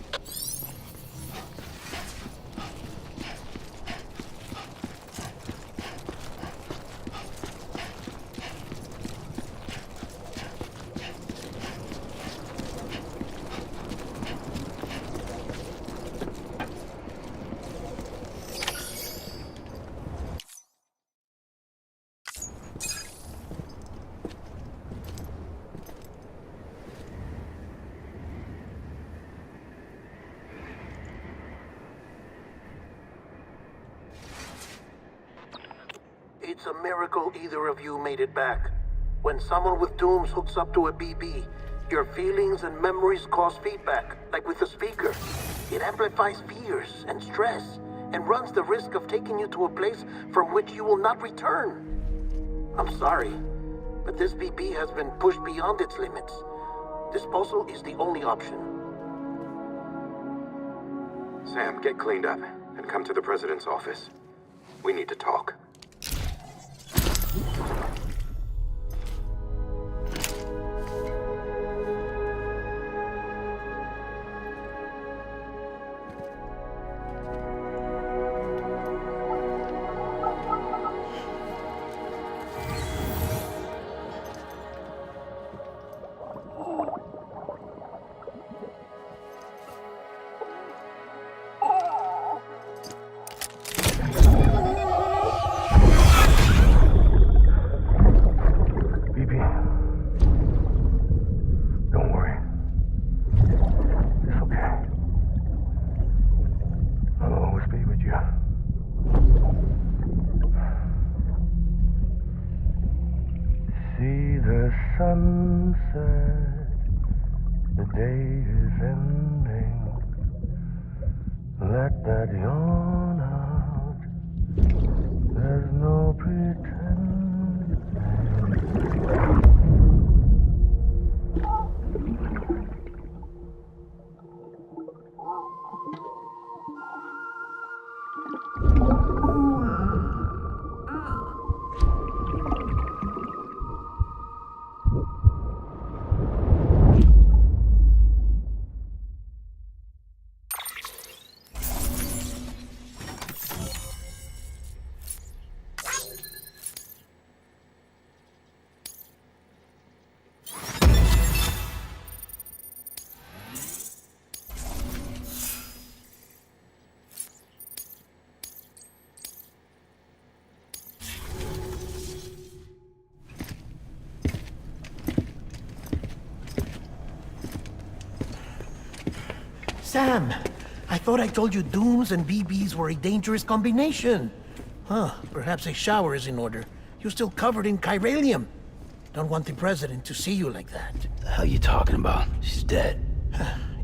It's a miracle either of you made it back. When someone with dooms hooks up to a BB, your feelings and memories cause feedback, like with a speaker. It amplifies fears and stress, and runs the risk of taking you to a place from which you will not return. I'm sorry, but this BB has been pushed beyond its limits. Disposal is the only option. Sam, get cleaned up and come to the president's office. We need to talk. the sunset, the day is ending. Let that yawn out. There's no pretending. Sam, I thought I told you dooms and BBs were a dangerous combination. Huh, perhaps a shower is in order. You're still covered in chiralium. Don't want the president to see you like that. The hell you talking about? She's dead.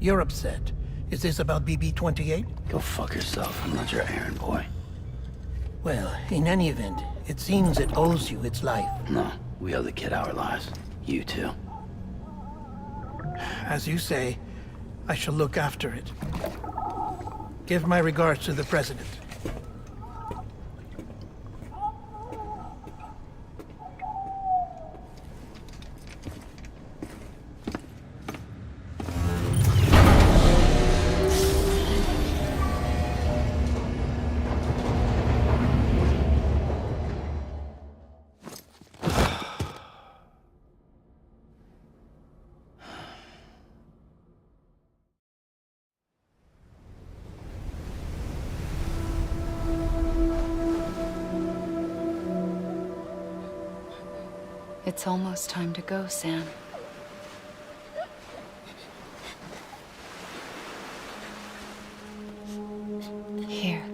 You're upset. Is this about BB-28? Go fuck yourself. I'm not your errand boy. Well, in any event, it seems it owes you its life. No, we owe the kid our lives. You too. As you say, I shall look after it. Give my regards to the president. It's almost time to go, Sam. Here.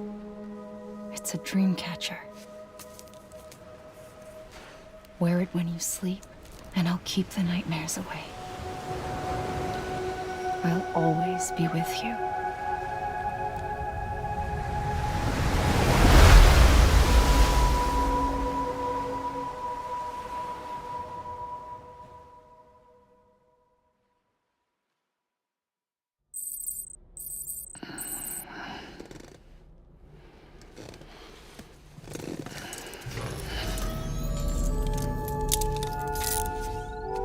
It's a dream catcher. Wear it when you sleep, and I'll keep the nightmares away. I'll always be with you.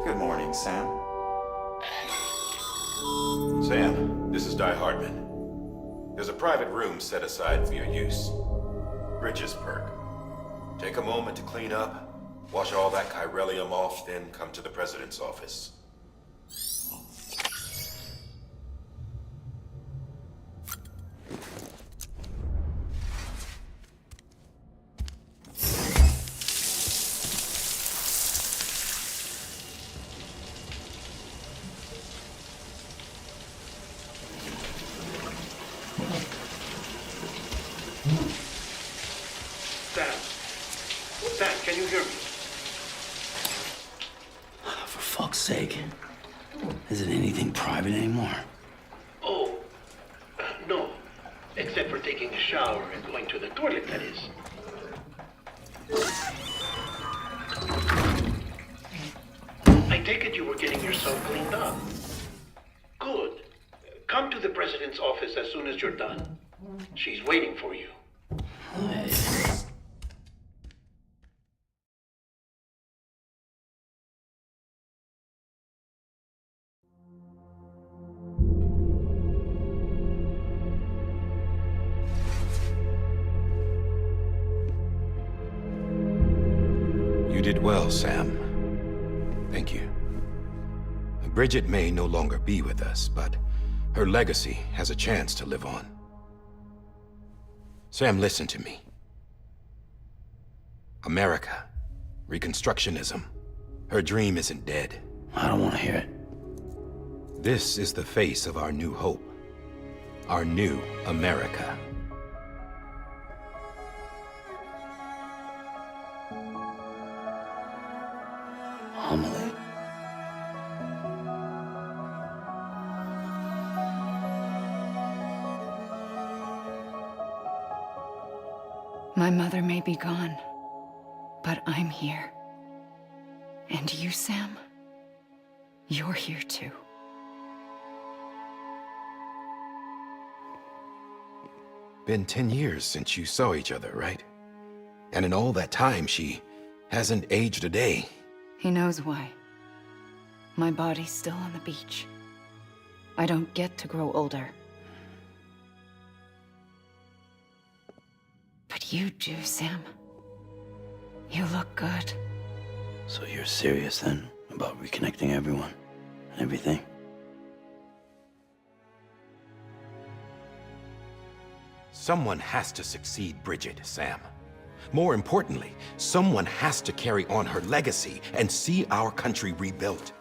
Good morning, Sam. Sam, this is Di Hartman. There's a private room set aside for your use. Bridges perk. Take a moment to clean up, wash all that chiralium off, then come to the president's office. Sam, can you hear me? For fuck's sake. Isn't anything private anymore? Oh, no. Except for taking a shower and going to the toilet, that is. I take it you were getting yourself cleaned up. Good. Come to the president's office as soon as you're done. She's waiting for you. You did well, Sam. Thank you. Bridget may no longer be with us, but her legacy has a chance to live on. Sam, listen to me. America, Reconstructionism, her dream isn't dead. I don't want to hear it. This is the face of our new hope. Our new America. Amelie. My mother may be gone, but I'm here. And you, Sam, you're here too. Been 10 years since you saw each other, right? And in all that time, she hasn't aged a day. He knows why. My body's still on the beach. I don't get to grow older. But you do, Sam. You look good. So you're serious then about reconnecting everyone and everything? Someone has to succeed Bridget, Sam. More importantly, someone has to carry on her legacy and see our country rebuilt.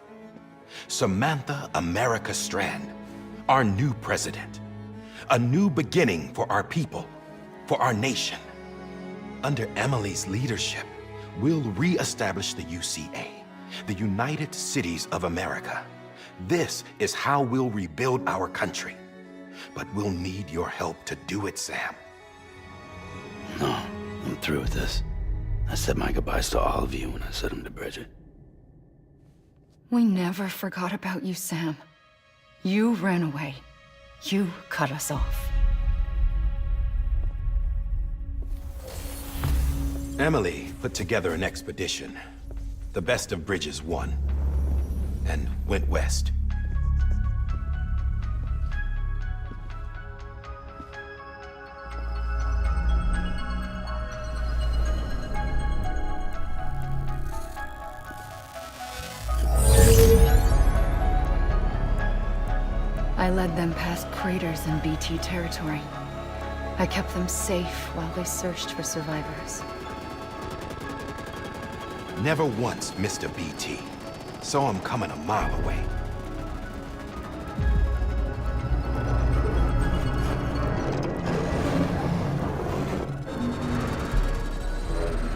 Samantha America Strand, our new president. A new beginning for our people, for our nation. Under Emily's leadership, we'll re-establish the UCA, the United Cities of America. This is how we'll rebuild our country. But we'll need your help to do it, Sam. No, I'm through with this. I said my goodbyes to all of you when I said them to Bridget. We never forgot about you, Sam. You ran away. You cut us off. Emily put together an expedition. The best of Bridges won. And went west. I led them past craters in BT territory. I kept them safe while they searched for survivors. Never once missed a BT. Saw him coming a mile away.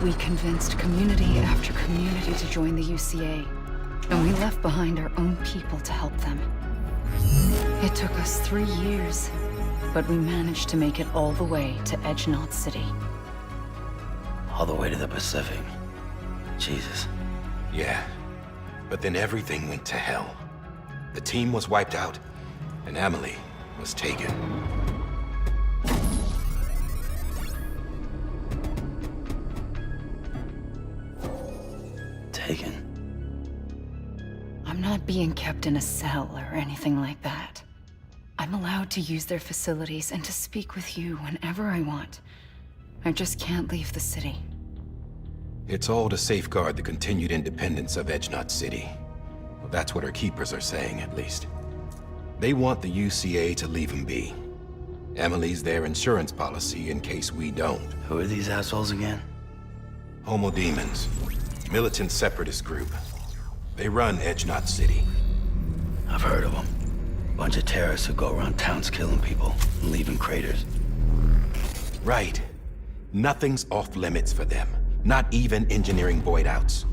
We convinced community after community to join the UCA, and we left behind our own people to help them. It took us 3 years, but we managed to make it all the way to Edge-Knot City. All the way to the Pacific. Jesus. Yeah, but then everything went to hell. The team was wiped out, and Emily was taken. Taken? I'm not being kept in a cell or anything like that. I'm allowed to use their facilities and to speak with you whenever I want. I just can't leave the city. It's all to safeguard the continued independence of Edge-Knot City. Well, that's what our keepers are saying, at least. They want the UCA to leave him be. Emily's their insurance policy in case we don't. Who are these assholes again? Homo Demons. Militant separatist group. They run Edge-Knot City. I've heard of them. Bunch of terrorists who go around towns killing people and leaving craters. Right. Nothing's off limits for them. Not even engineering void outs.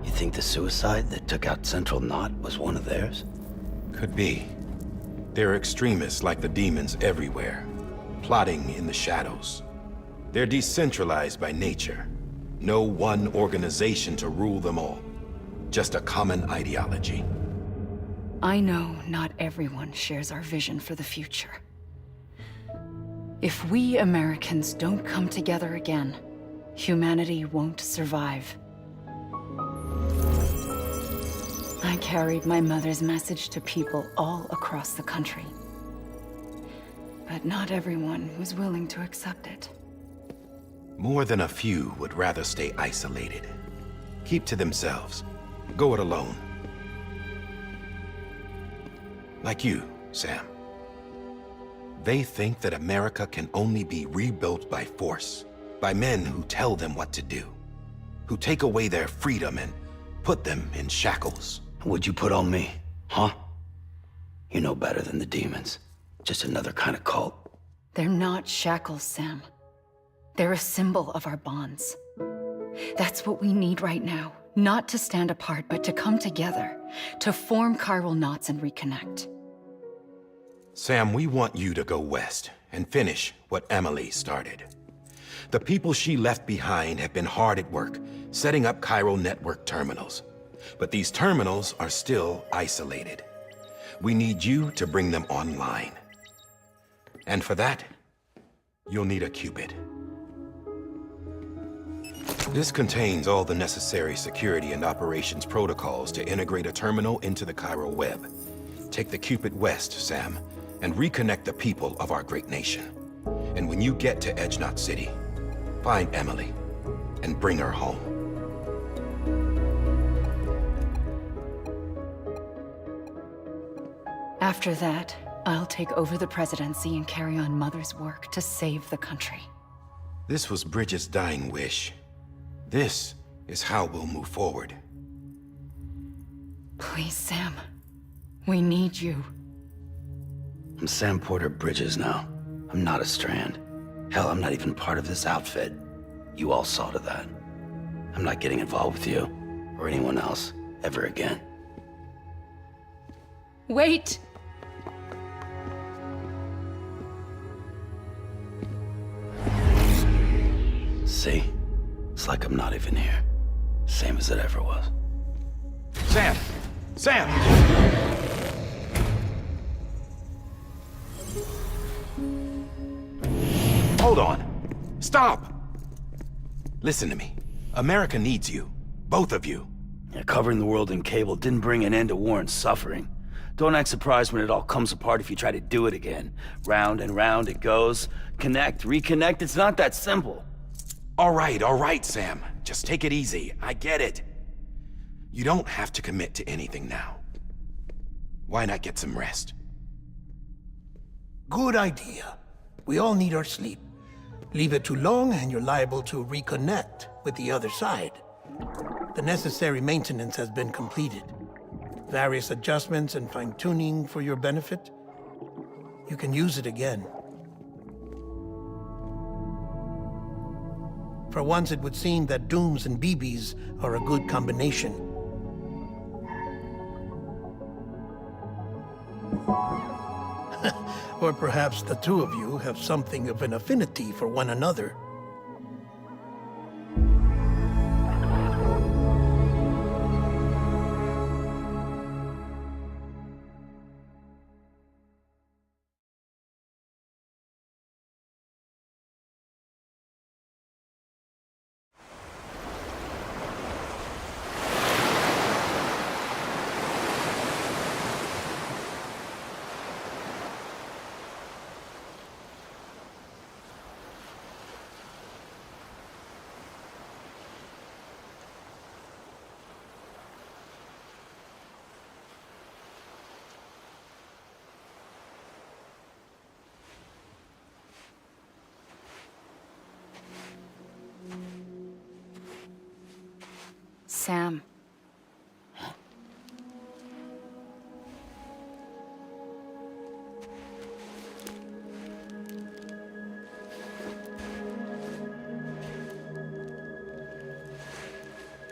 You think the suicide that took out Central Knot was one of theirs? Could be. There are extremists like the demons everywhere, plotting in the shadows. They're decentralized by nature. No one organization to rule them all. Just a common ideology. I know not everyone shares our vision for the future. If we Americans don't come together again, humanity won't survive. I carried my mother's message to people all across the country. But not everyone was willing to accept it. More than a few would rather stay isolated. Keep to themselves. Go it alone. Like you, Sam. They think that America can only be rebuilt by force, by men who tell them what to do, who take away their freedom and put them in shackles. What'd you put on me, huh? You know better than the demons. Just another kind of cult. They're not shackles, Sam. They're a symbol of our bonds. That's what we need right now. Not to stand apart, but to come together. To form chiral knots and reconnect. Sam, we want you to go west and finish what Emily started. The people she left behind have been hard at work, setting up chiral network terminals. But these terminals are still isolated. We need you to bring them online. And for that, you'll need a qubit. This contains all the necessary security and operations protocols to integrate a terminal into the chiral web. Take the qubit west, Sam, and reconnect the people of our great nation. And when you get to Edge Knot City, find Emily and bring her home. After that, I'll take over the presidency and carry on Mother's work to save the country. This was Bridget's dying wish. This is how we'll move forward. Please, Sam. We need you. I'm Sam Porter Bridges now. I'm not a Strand. Hell, I'm not even part of this outfit. You all saw to that. I'm not getting involved with you or anyone else ever again. Wait! See? It's like I'm not even here. Same as it ever was. Sam! Sam! Hold on. Stop! Listen to me. America needs you. Both of you. Yeah, covering the world in cable didn't bring an end to war and suffering. Don't act surprised when it all comes apart if you try to do it again. Round and round it goes. Connect, reconnect, it's not that simple. All right, Sam. Just take it easy. I get it. You don't have to commit to anything now. Why not get some rest? Good idea. We all need our sleep. Leave it too long and you're liable to reconnect with the other side. The necessary maintenance has been completed. Various adjustments and fine-tuning for your benefit. You can use it again. For once, it would seem that Dooms and BBs are a good combination. Or perhaps the two of you have something of an affinity for one another. Sam.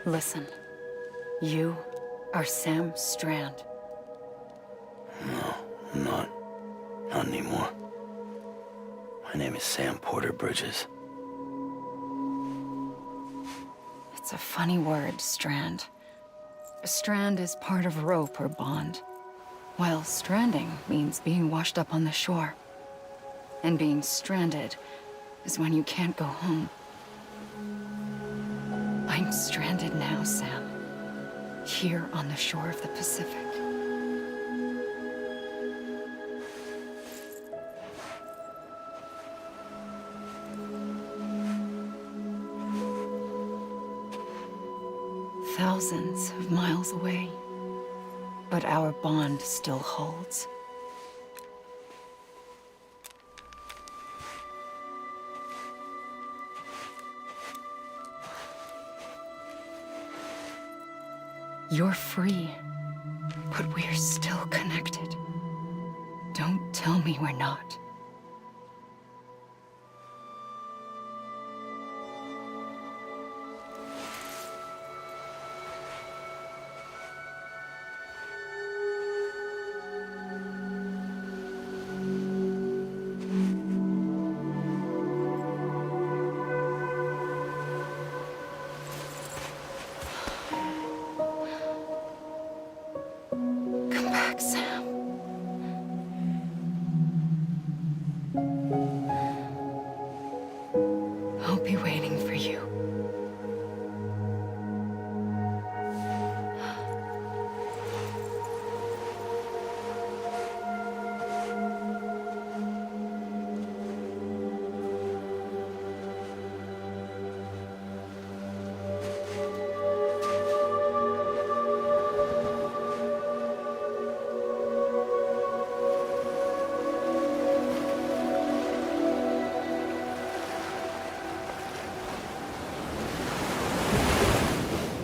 Listen. You are Sam Strand. No, I'm not. Not anymore. My name is Sam Porter Bridges. It's a funny word, strand. A strand is part of rope or bond, while stranding means being washed up on the shore. And being stranded is when you can't go home. I'm stranded now, Sam. Here on the shore of the Pacific. Thousands of miles away, but our bond still holds. You're free, but we're still connected. Don't tell me we're not.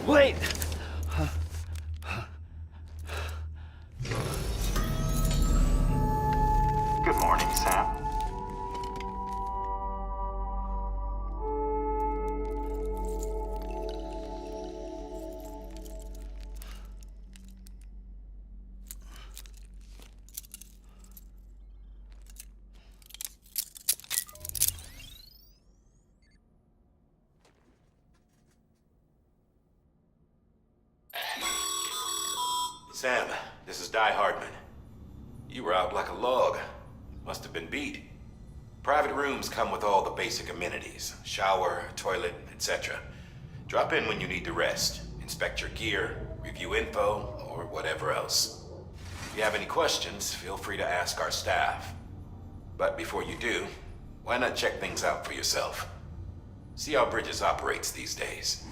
Wait! Good morning, Sam. Sam, this is Di Hardman. You were out like a log. Must have been beat. Private rooms come with all the basic amenities. Shower, toilet, etc. Drop in when you need to rest. Inspect your gear, review info, or whatever else. If you have any questions, feel free to ask our staff. But before you do, why not check things out for yourself? See how Bridges operates these days.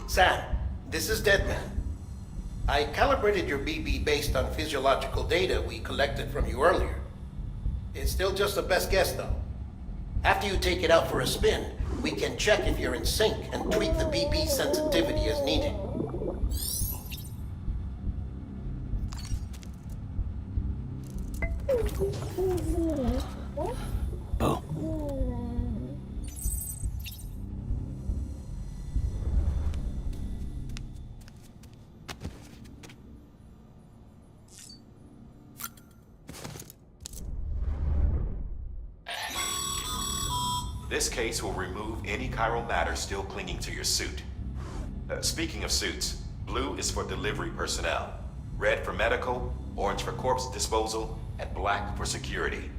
Sam, this is Deadman. I calibrated your BB based on physiological data we collected from you earlier. It's still just a best guess, though. After you take it out for a spin, we can check if you're in sync and tweak the BB sensitivity as needed. Oh. This case will remove any chiral matter still clinging to your suit. Speaking of suits, blue is for delivery personnel, red for medical, orange for corpse disposal, and black for security.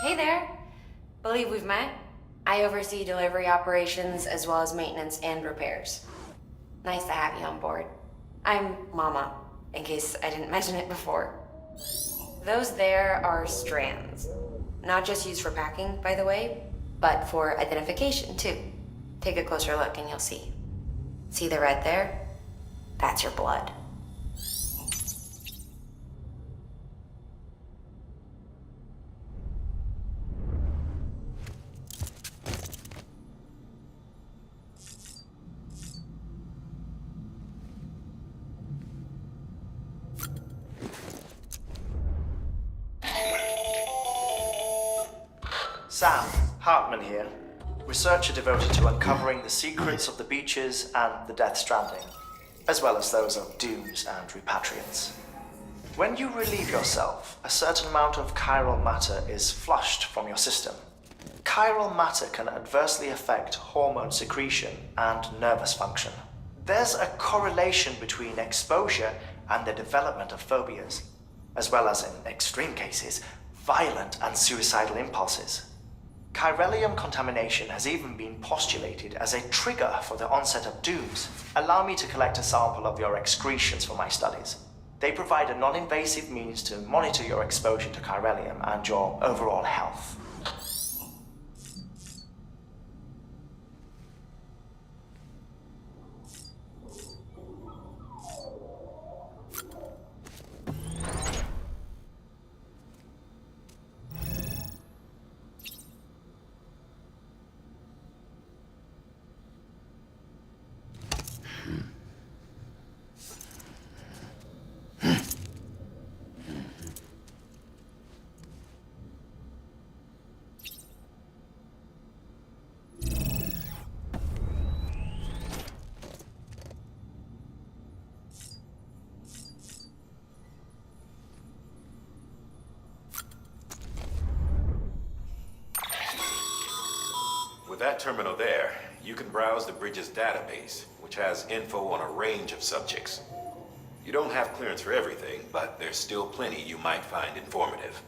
Hey there. Believe we've met. I oversee delivery operations as well as maintenance and repairs. Nice to have you on board. I'm Mama, in case I didn't mention it before. Those there are strands. Not just used for packing, by the way, but for identification too. Take a closer look and you'll see. See the red there? That's your blood. Sam, Hartman here, researcher devoted to uncovering the secrets of the beaches and the Death Stranding, as well as those of dooms and repatriants. When you relieve yourself, a certain amount of chiral matter is flushed from your system. Chiral matter can adversely affect hormone secretion and nervous function. There's a correlation between exposure and the development of phobias, as well as, in extreme cases, violent and suicidal impulses. Chiralium contamination has even been postulated as a trigger for the onset of dooms. Allow me to collect a sample of your excretions for my studies. They provide a non-invasive means to monitor your exposure to chiralium and your overall health. With that terminal there, you can browse the bridge's database, which has info on a range of subjects. You don't have clearance for everything, but there's still plenty you might find informative.